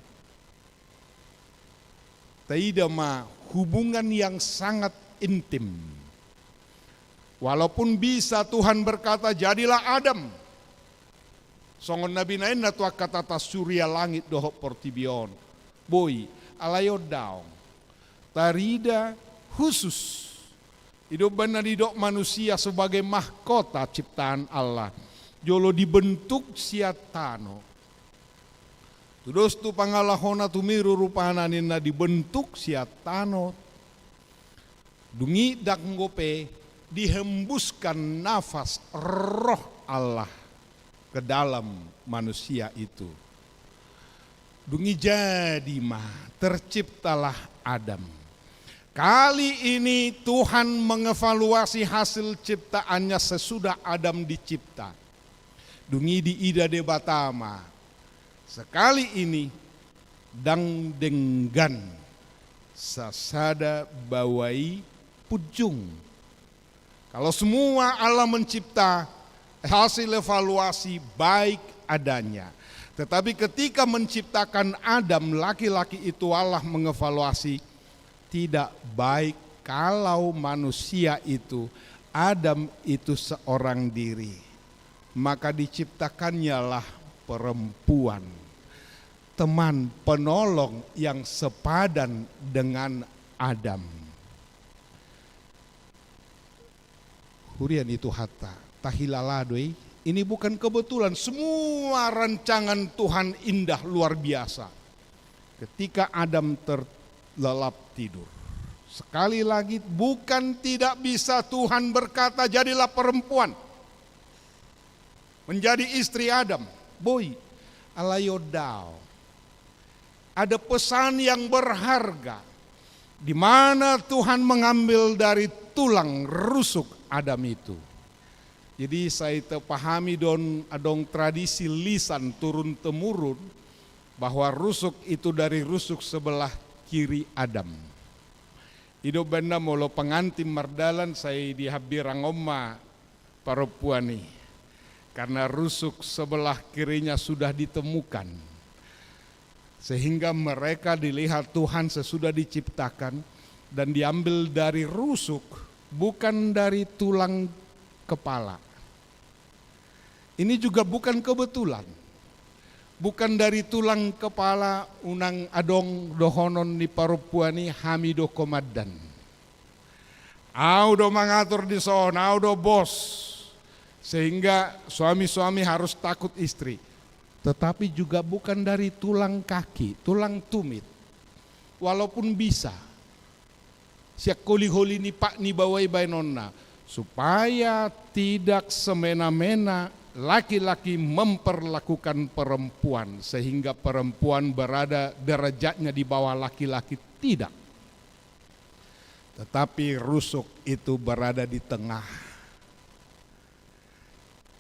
tidak mah hubungan yang sangat intim. Walaupun bisa Tuhan berkata, jadilah Adam. Songon nabi naen na tua kata ta surya langit doho portibion. Boy, alayo daong. Tarida khusus. Hidup benar hidup manusia sebagai mahkota ciptaan Allah. Jolo dibentuk siatano. Terus tu pangalahona tumiru rupana nina dibentuk siatano. Dungi danggope dihembuskan nafas roh Allah ke dalam manusia itu. Dungi jadi mah terciptalah Adam. Kali ini Tuhan mengevaluasi hasil ciptaannya sesudah Adam dicipta. Dungi di ida de batama. Sekali ini dang denggan sasada bawai pujung. Kalau semua Allah mencipta, hasil evaluasi baik adanya. Tetapi ketika menciptakan Adam, laki-laki itu Allah mengevaluasi tidak baik kalau manusia itu, Adam itu seorang diri. Maka diciptakannya lah perempuan, teman penolong yang sepadan dengan Adam. Hurian itu hatta tahilaladoi. Ini bukan kebetulan, semua rancangan Tuhan indah luar biasa. Ketika Adam terlelap tidur. Sekali lagi, bukan tidak bisa Tuhan berkata jadilah perempuan. Menjadi istri Adam. Boy, alayodao. Ada pesan yang berharga. Di mana Tuhan mengambil dari tulang rusuk Adam itu. Jadi saya terpahami adong tradisi lisan turun temurun bahwa rusuk itu dari rusuk sebelah kiri Adam. Ido benda molo pengantin mardalan saya dihabirang omma perempuan ini. Karena rusuk sebelah kirinya sudah ditemukan. Sehingga mereka dilihat Tuhan sesudah diciptakan dan diambil dari rusuk, bukan dari tulang kepala. Ini juga bukan kebetulan. Bukan dari tulang kepala unang adong dohonon di parupuani hamido komadan. Audo mengatur di sana, audo bos. Sehingga suami-suami harus takut istri. Tetapi juga bukan dari tulang kaki, tulang tumit. Walaupun bisa. Siak koli-holi ni pak ni bawai bainonna. Supaya tidak semena-mena laki-laki memperlakukan perempuan sehingga perempuan berada derajatnya di bawah laki-laki, tidak. Tetapi rusuk itu berada di tengah,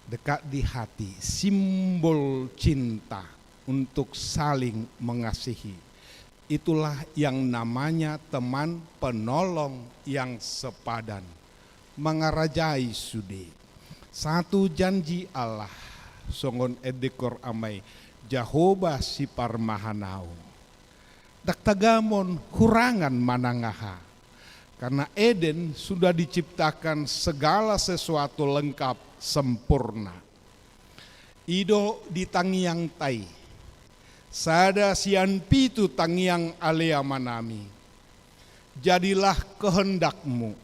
dekat di hati, simbol cinta untuk saling mengasihi. Itulah yang namanya teman penolong yang sepadan, mengarajai sude. Satu janji Allah, songon edekor amai, Jehovah si parmahanau. Dak tagamon kurangan manangaha. Karena Eden sudah diciptakan segala sesuatu lengkap sempurna. Ido di tangiang tai. Sada sian pitu tangiang alea manami. Jadilah kehendakmu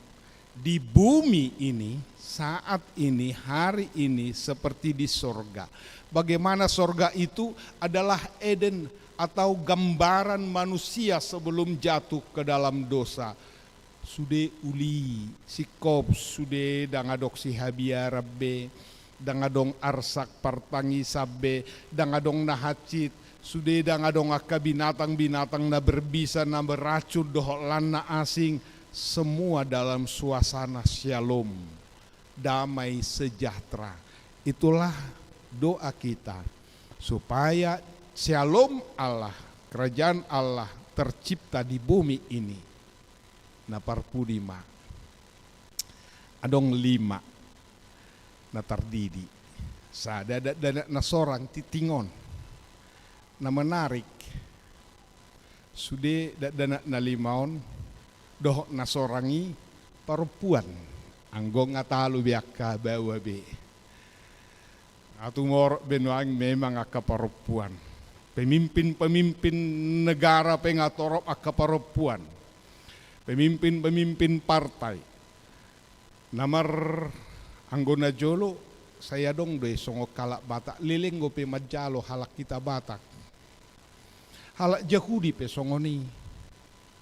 di bumi ini, saat ini, hari ini seperti di sorga. Bagaimana sorga itu adalah Eden atau gambaran manusia sebelum jatuh ke dalam dosa. Sude uli, sikop, sude dangadok si habia rabbe, dangadong arsak partangi sabbe, dangadong nahacit, sude dangadong akka binatang-binatang na berbisa na beracun dohok lana asing, semua dalam suasana shalom. Damai sejahtera. Itulah doa kita supaya shalom Allah, kerajaan Allah tercipta di bumi ini. Na parpudima adong 5 na tardidi sada na sorang titingon na menarik sude dana na limaon doh na sorangi perempuan anggong ngatalu biaka bawa be Atumor benuang memang akaparopuan. Pemimpin-pemimpin negara pengatorop akaparopuan. Pemimpin-pemimpin partai. Namar anggona jolo saya dong deh songo kalak Batak lileng go pe majalo halak kita Batak. Halak Yahudi pe songo ni.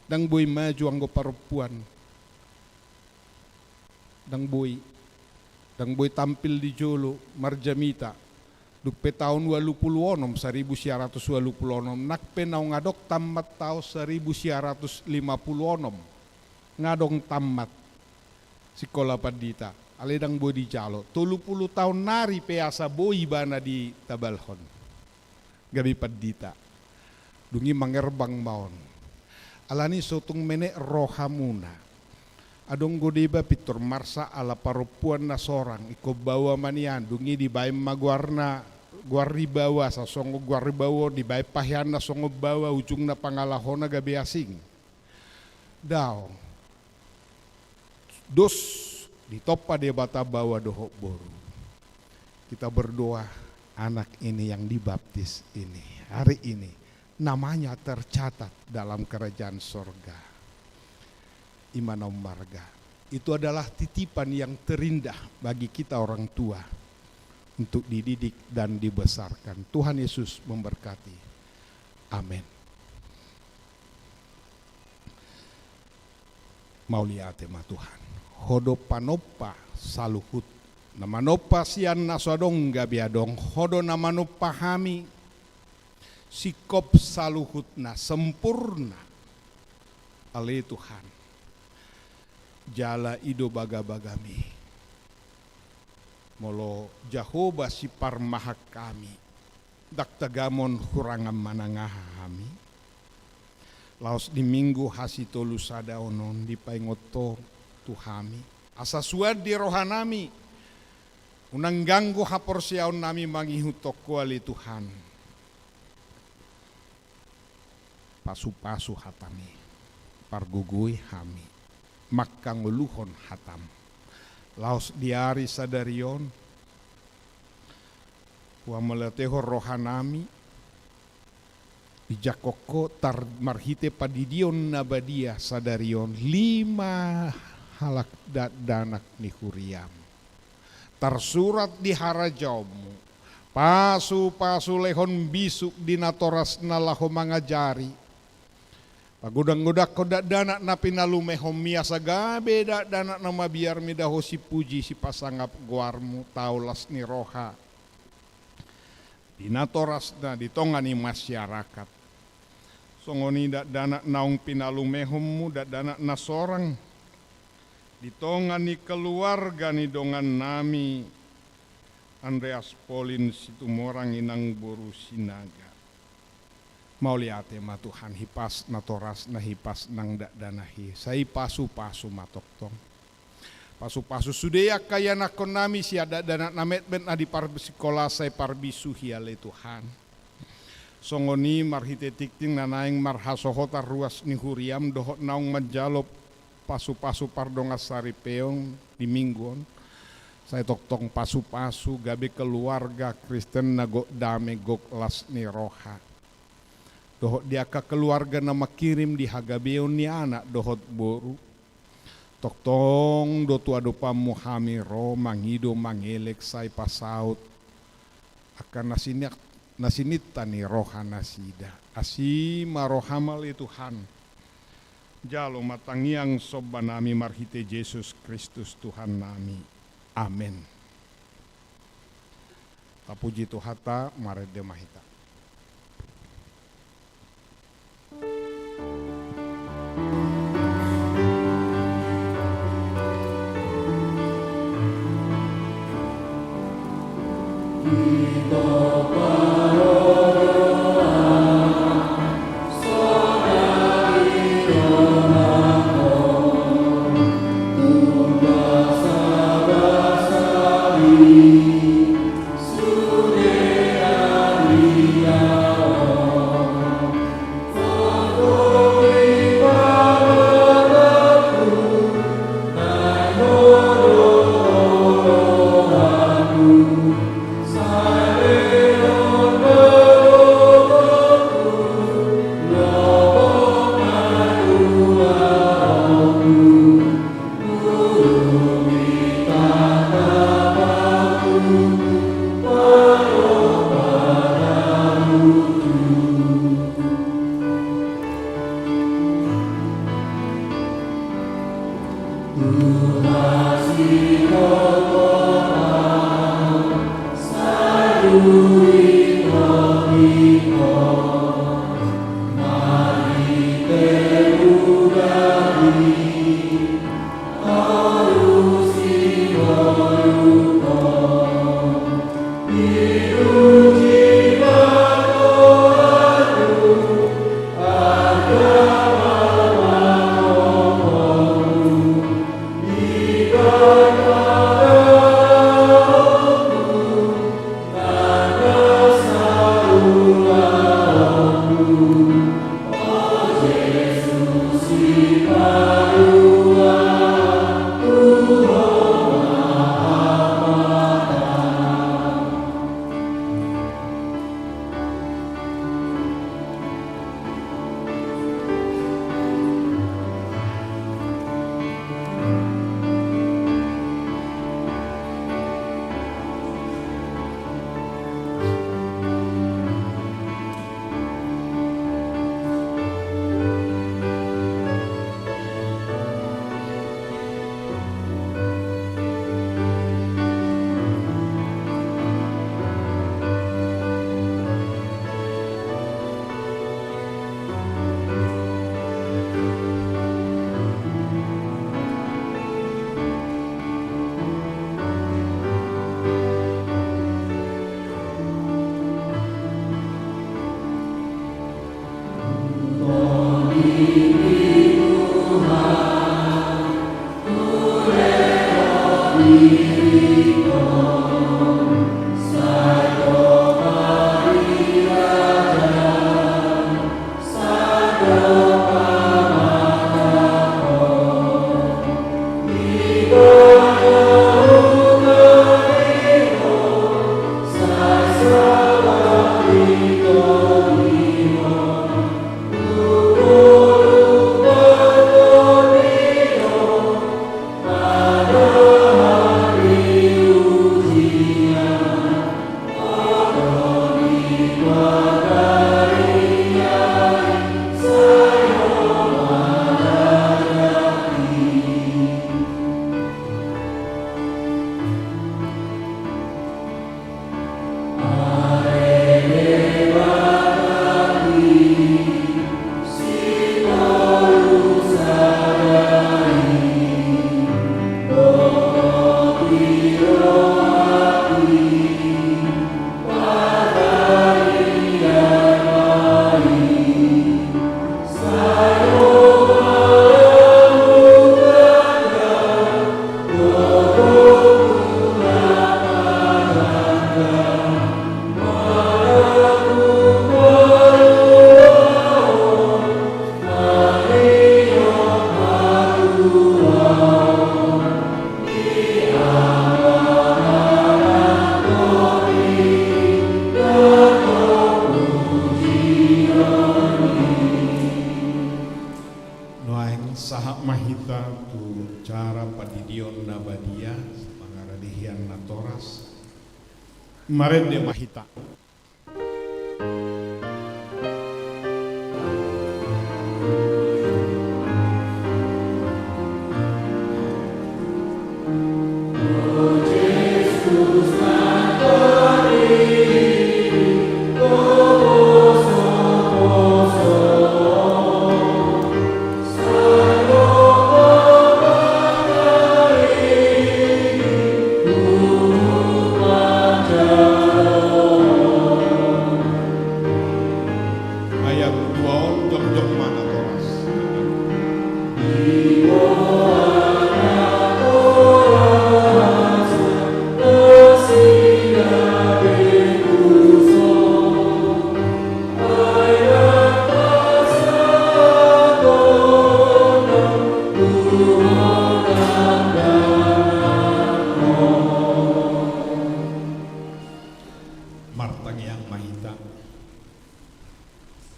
Dang boy maju anggo perempuan. Dang boy tampil di jolo marjamita. Duk pe tahun 86 1986 nak pe nau ngadok tamat tahun 1956 ngadong tamat sekolah padita aledang boy di jalo 30 tahun nari pe asa boy bana di Tabalhon gabi padita dungi mangerbang maon alani sotung mene rohamuna adong godeba pitur marsa ala parupuan na sorang iko bawa manian dungi di baim maguarna guari bawa sa songo guari bawa di baim pahian na songo bawa ujung na pangalahona gabi asing daw dos di topa de bata bawa dohok boru kita berdoa anak ini yang dibaptis ini hari ini namanya tercatat dalam kerajaan sorga Imanau Marga. Itu adalah titipan yang terindah bagi kita orang tua untuk dididik dan dibesarkan. Tuhan Yesus memberkati. Amin. Maulia tema Tuhan. Hodo panopa saluhut. Namanopa sian nasodong gabiadong. Hodo namanopa hami sikop saluhutna sempurna. Ale Tuhan. Jala ido baga-bagami molo Jahoba si parmahak kami dak tagamon kurangam manangahami laos di minggu hasi tolu sada onon di paingoto tuhami asa suad di rohanami unang ganggu hapor siaon nami mangihu tokwali Tuhan pasu-pasu hatami pargugui hami makang uluhon hatam laos diari sadarion wa meleteho rohanami ijakoko tar marhite padidion nabadia sadarion 5 halak danak nihuriam tersurat di harajaumu pasu-pasu lehon bisuk dinatoras nalaho mangajari pagudang-gudak kodak danak na pinalume homia sagabe dak danak nama biar midaho si puji si pasangap guarmu taulas ni roha dinatoras na ditongani masyarakat songoni dak danak naung pinalume homu dak danak na sorang ditongani keluarga ni dongan nami Andreas Polin situmorang inang boru sinaga Mauliate ma Tuhan hipas natoras na hipas nang danahi sai pasu-pasu matoktong pasu-pasu sudea kaya nakon nami si ada danak namet ben adi sekolah sai parbisu hiale Tuhan songoni marhite tikting nanaing marhasohota ruas ni huriam dohot naung menjalop pasu-pasu pardonga sari peong di mingguon saya toktong pasu-pasu gabe keluarga Kristen nagok dame gok las ni roha dohot dia ke keluarga nama kirim di hagabeon ni anak dohot boru toktong do tua do pamuhami ro mangido mangelek sai pasaut akan nasinita ni roha nasida asima rohamal Tuhan jalo matangiang sobanami marhite Yesus Kristus Tuhan nami amin tapuji Tuhata marede mahita Sude ari Marende Mahita.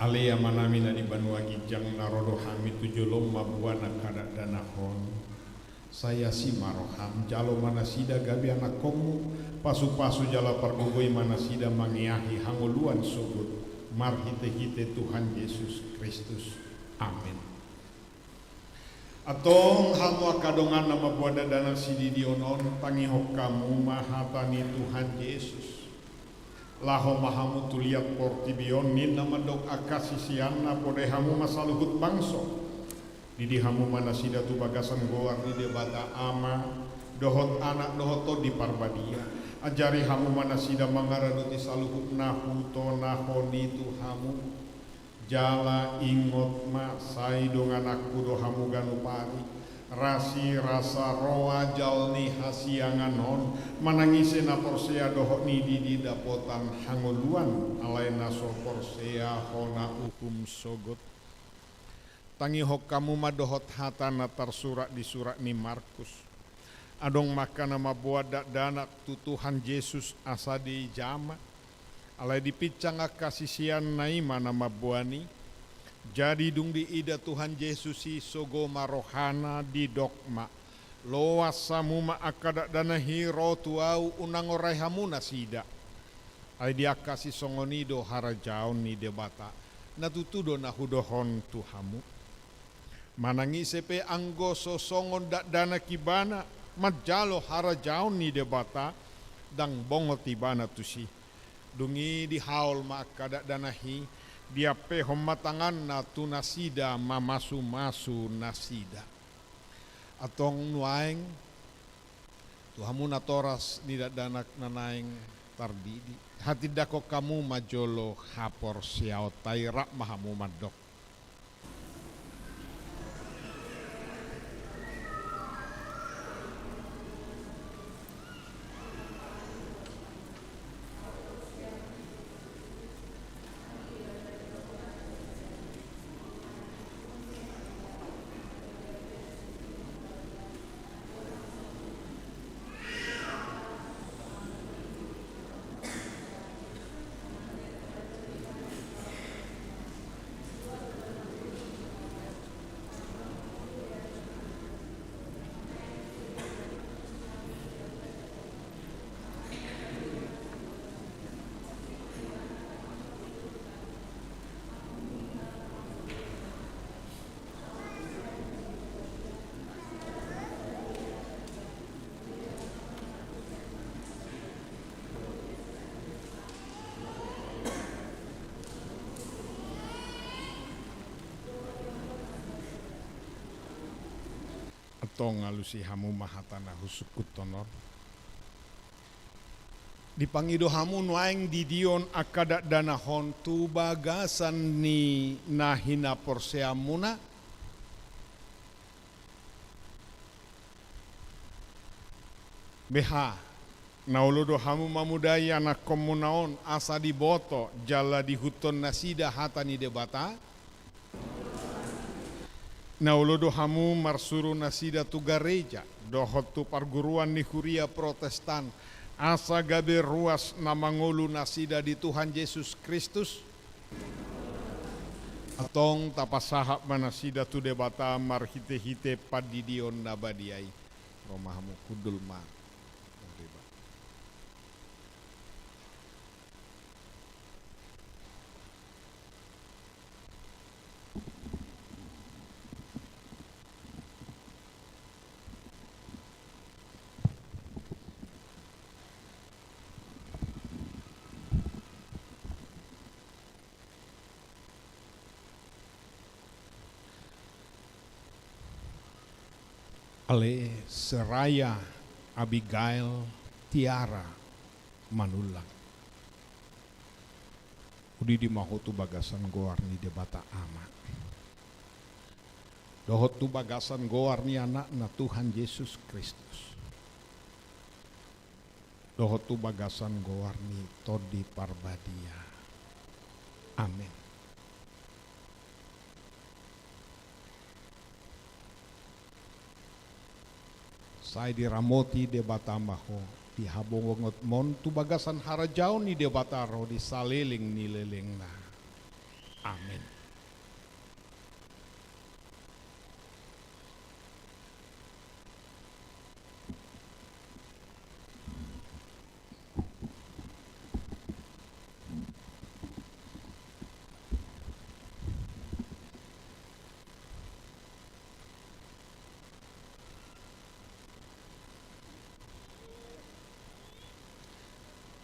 Alea manamina di Banua Gijang Narodo Hami Tujulom Mabuana Kadak Danahon saya si maroham jalo manasida gabi anak komu pasu-pasu jala pargugoi manasida mangiahi hanguluan subut marhite hite Tuhan Yesus Kristus. Amin. Atong hamu akadongan nama buada dana sididionon tangihok kamu mahatani Tuhan Yesus. Laho mahamu tuliat portibion nin nama dok akasisiana pode hamu masaluhut bangso. Didi hamu manasida tu bagasan goar di debata ama dohot anak dohoto di parbadia. Ajari hamu manasida mangaraduti saluhut nahu to nahoni tu hamu. Jala ingot ma sai dongan aku dohamu ganupari rasi rasa roa jalni hasianganon manangise na porsea dohok ni di dapotan hangoluan alaina so porsea hona ukum sogot tangi hok kamu madohot hatana tersurat di surat ni Markus adong maka nama buadak danak tu Tuhan Yesus asadi jama alai dipicang kasisian naima nama buani jadi dung di ida Tuhan Yesusi sogo marohana di dokma loas samuma akada dana hiro tuau unang orai hamuna sida alai dia kasih songonido harajaon ni debata natutudo na hudohon tuhamu manangi sepe anggo sosongon dak dana kibana majalo harajaon ni debata dang bongo tibana tusi dungi di haul maka danahi dia pehom matangan na tu nasida mamasu nasida atong nuaeng tuhamu natoras nidak danak nanaeng tardidi hati dako kamu majolo hapor siao tairak mahamu madok tong alusi hamu mahatana husukut tonor dipangido hamu nuaeng didion akada dana hon tu bagasan ni nahina porseamuna beha nauludo hamu mamudaya na komunaon asa diboto jala di huton nasida hatani debata nauludo hamu marsuru nasida tu gareja dohot tu parguruan ni huria protestan asa gabe ruas namangulu nasida di Tuhan Yesus Kristus atong tapasahap manasida tu debata marhite-hite padidion nabadiai romahamu kudul ma ale seraya Abigail Tiara manulang udi di mahotu bagasan goar ni debata ama dohot tu bagasan goar ni anak na Tuhan Yesus Kristus dohot tu bagasan goar ni todi parbadia amin. Saya diramoti debata maho di habongongot mon tu bagasan harajau ni debata ro di saliling ni leleng na. Amin.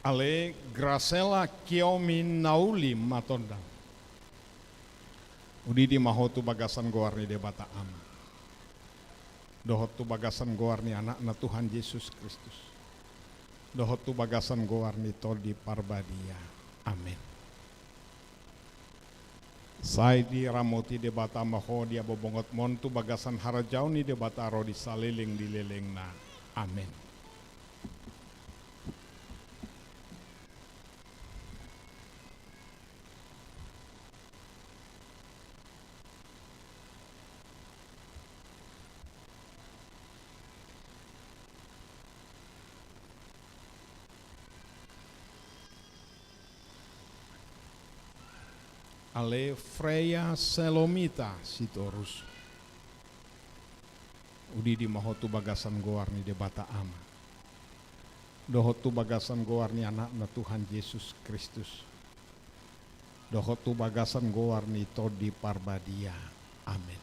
Ale Gracela Kiomin Nauli Matondang. Udi di mahotu bagasan goarni de bata ama. Dohotu bagasan goarni anak Tuhan Yesus Kristus. Dohotu bagasan goarni todi parbadia. Amin. Sai di ramoti de bata maho dia bobongot montu bagasan harajau ni de bata rodi saliling di lelengna. Amin. Ale Freya Selomita Sitorus. Udi di mahotu bagasan goarni de bata ama. Dohotu bagasan goarni anak Tuhan Yesus Kristus. Dohotu bagasan goarni todi parbadia. Amin.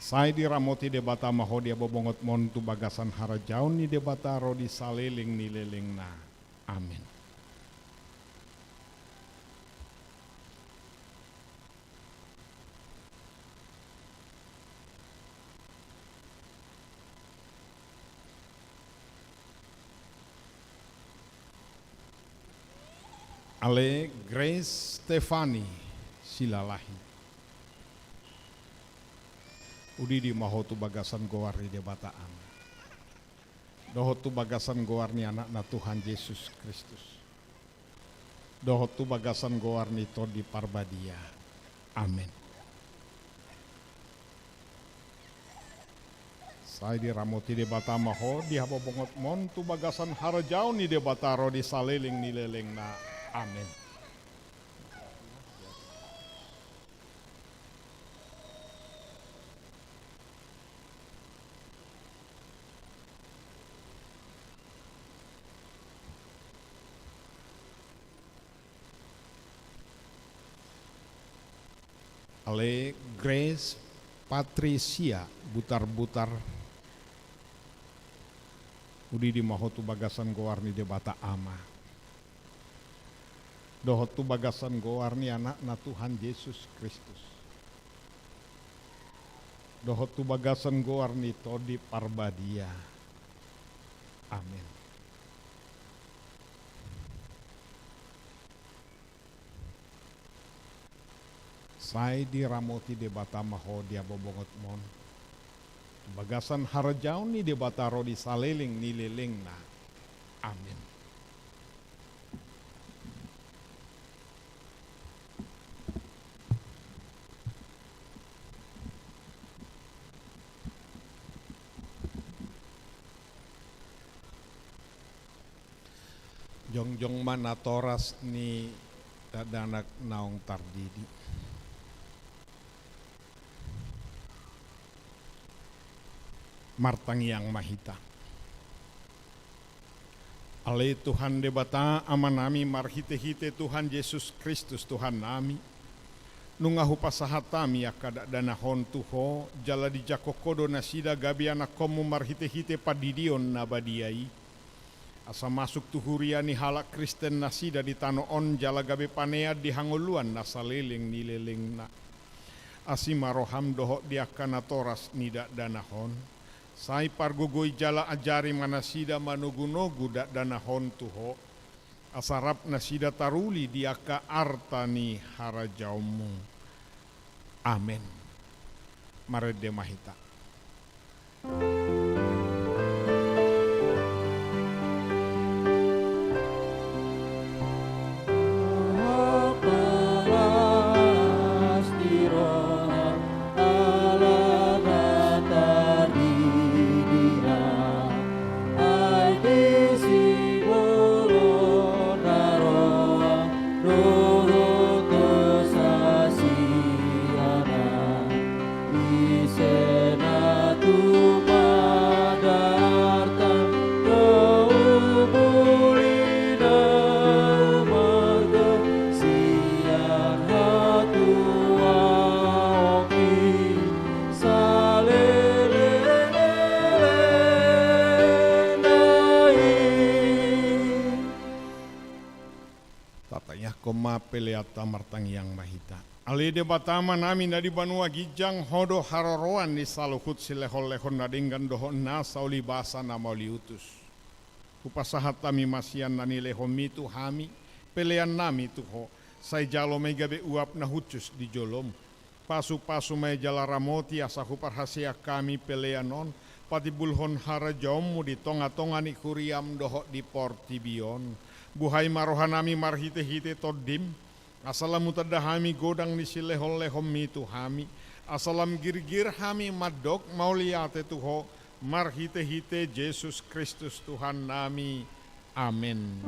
Sai di ramoti de bata maho dia bobongot montu bagasan harajaun ni de bata rodi saliling ni lelengna. Amin. Ale Grace Stefani Silalahi. Udi di mahotu bagasan goarni de bataan. Dohotu bagasan goarni anak Tuhan Yesus Kristus. Dohotu bagasan goarni todi parbadia. Amin. Sai di ramoti de bata maho di habobongot montu bagasan harajau ni de bataro di saliling ni lelengna. Amin. Ale Grace Patricia Butar-Butar. Udi di mahotu bagasan goarni de bata ama. Dohotu bagasan goarni anak Tuhan Yesus Kristus. Dohotu bagasan goarni todi parbadia. Amin. Sai di ramoti de bata maho dia bobongot mon. Bagasan harajau ni de bata rodi saliling ni lelengna. Amin. Jongjong mana toras ni dadanak naong tardidi. Martang yang mahita. Ale Tuhan de bata amanami marhite-hite Tuhan Yesus Kristus Tuhan nami. Nungahu pasahatami akada danahon tuho jala di jakokodo nasida gabi anak komu marhite-hite padidion nabadiai. Asa masuk tuhuriani halak Kristen nasida di tanoon jala gabe panea di hanguluan nasaliling nileleng na. Asima roham dohok diakana toras nida danahon. Sai pargugoi jala ajari manasida manugunogu dak danahon tuho. Asarap nasida taruli diaka artani harajaumu. Amin. Marede mahita. peleata martang yang mahita. Ali debatama nami nadi banua gijang hodo haroroan di saluhut silehol-lehon nadinggan doho nasa uli basa nama uli utus. Upasahat tami masian nani lehon mitu hami, pelean nami tuho, say jalo megabe uap na hucus di jolom. Pasu-pasu may jala ramoti asa huparhasia kami peleanon, pati bulhon harajomu di tonga-tonga ni kuriam doho di portibion. Buhay marohanami marhite-hite todim, asalam mutadahami godang ni silehol-lehom mitu hami, asalam girgir hami madok mauliate tuho, marhite-hite Yesus Kristus Tuhan nami. Amin.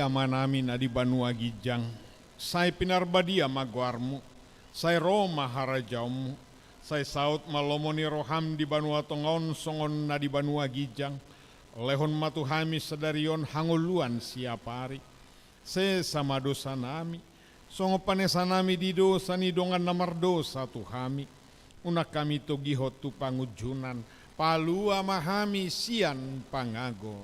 Manami nadi banua gijang, sai pinarbadia magwarmu, sai Roma harajaumu, sai saut malomoni roham di banua tongon songon nadi banua gijang, lehon matuhami sedarion hanguluan siapari, se sama dosa nami, songo panesa nami di dosa ni dongan namar dosa tuhami, unak kami togihot tu pangujunan, palua mahami sian pangago.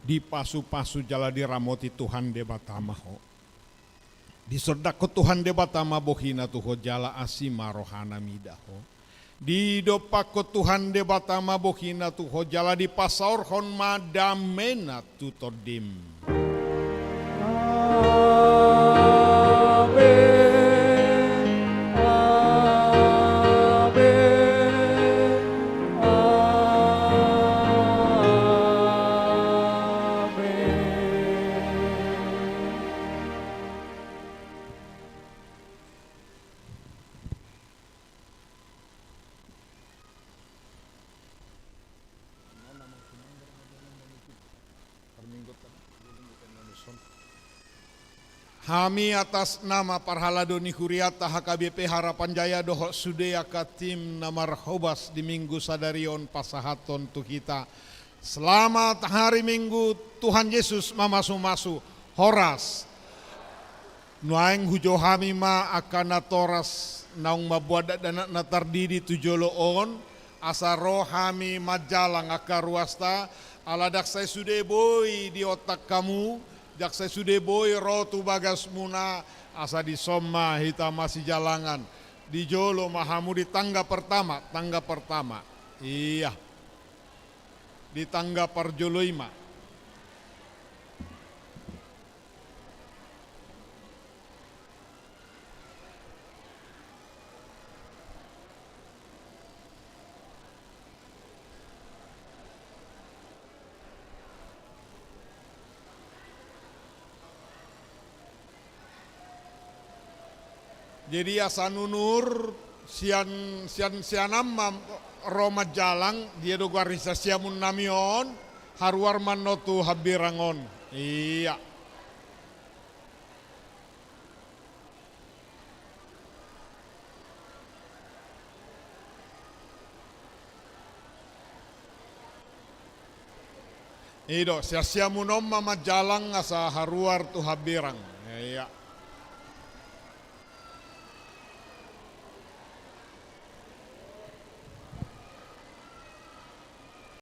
Di pasu-pasu jala diramoti Tuhan debatama ho. Di sordako Tuhan debatama bohina tuho jala asima rohana midaho. Di dopako Tuhan debatama bohina tuho jala di pasaur hon madamena tutodim. Hami atas nama Parhaladoni Huriata HKBP Harapan Jaya doho sudea katim namar hobas di minggu sadarion pasahaton tu kita. Selamat hari Minggu Tuhan Yesus mamasu-masu horas. Nuaeng hujo hami ma akana toras naung mabuadat dan natardidi tujoloon asa rohami majalang akaruasta aladak saya sude boy di otak kamu. Jak saya sudah boy rotu bagas muna asa di soma hita masih jalangan di jolo mahamu di tangga pertama iya di tangga perjoloima jadi asanunur sianam Roma jalang dia do garisa siamun namion haruar manotu habirangon iya Ido sia-sia munom mama jalang asa haruar tu habirang. Ya.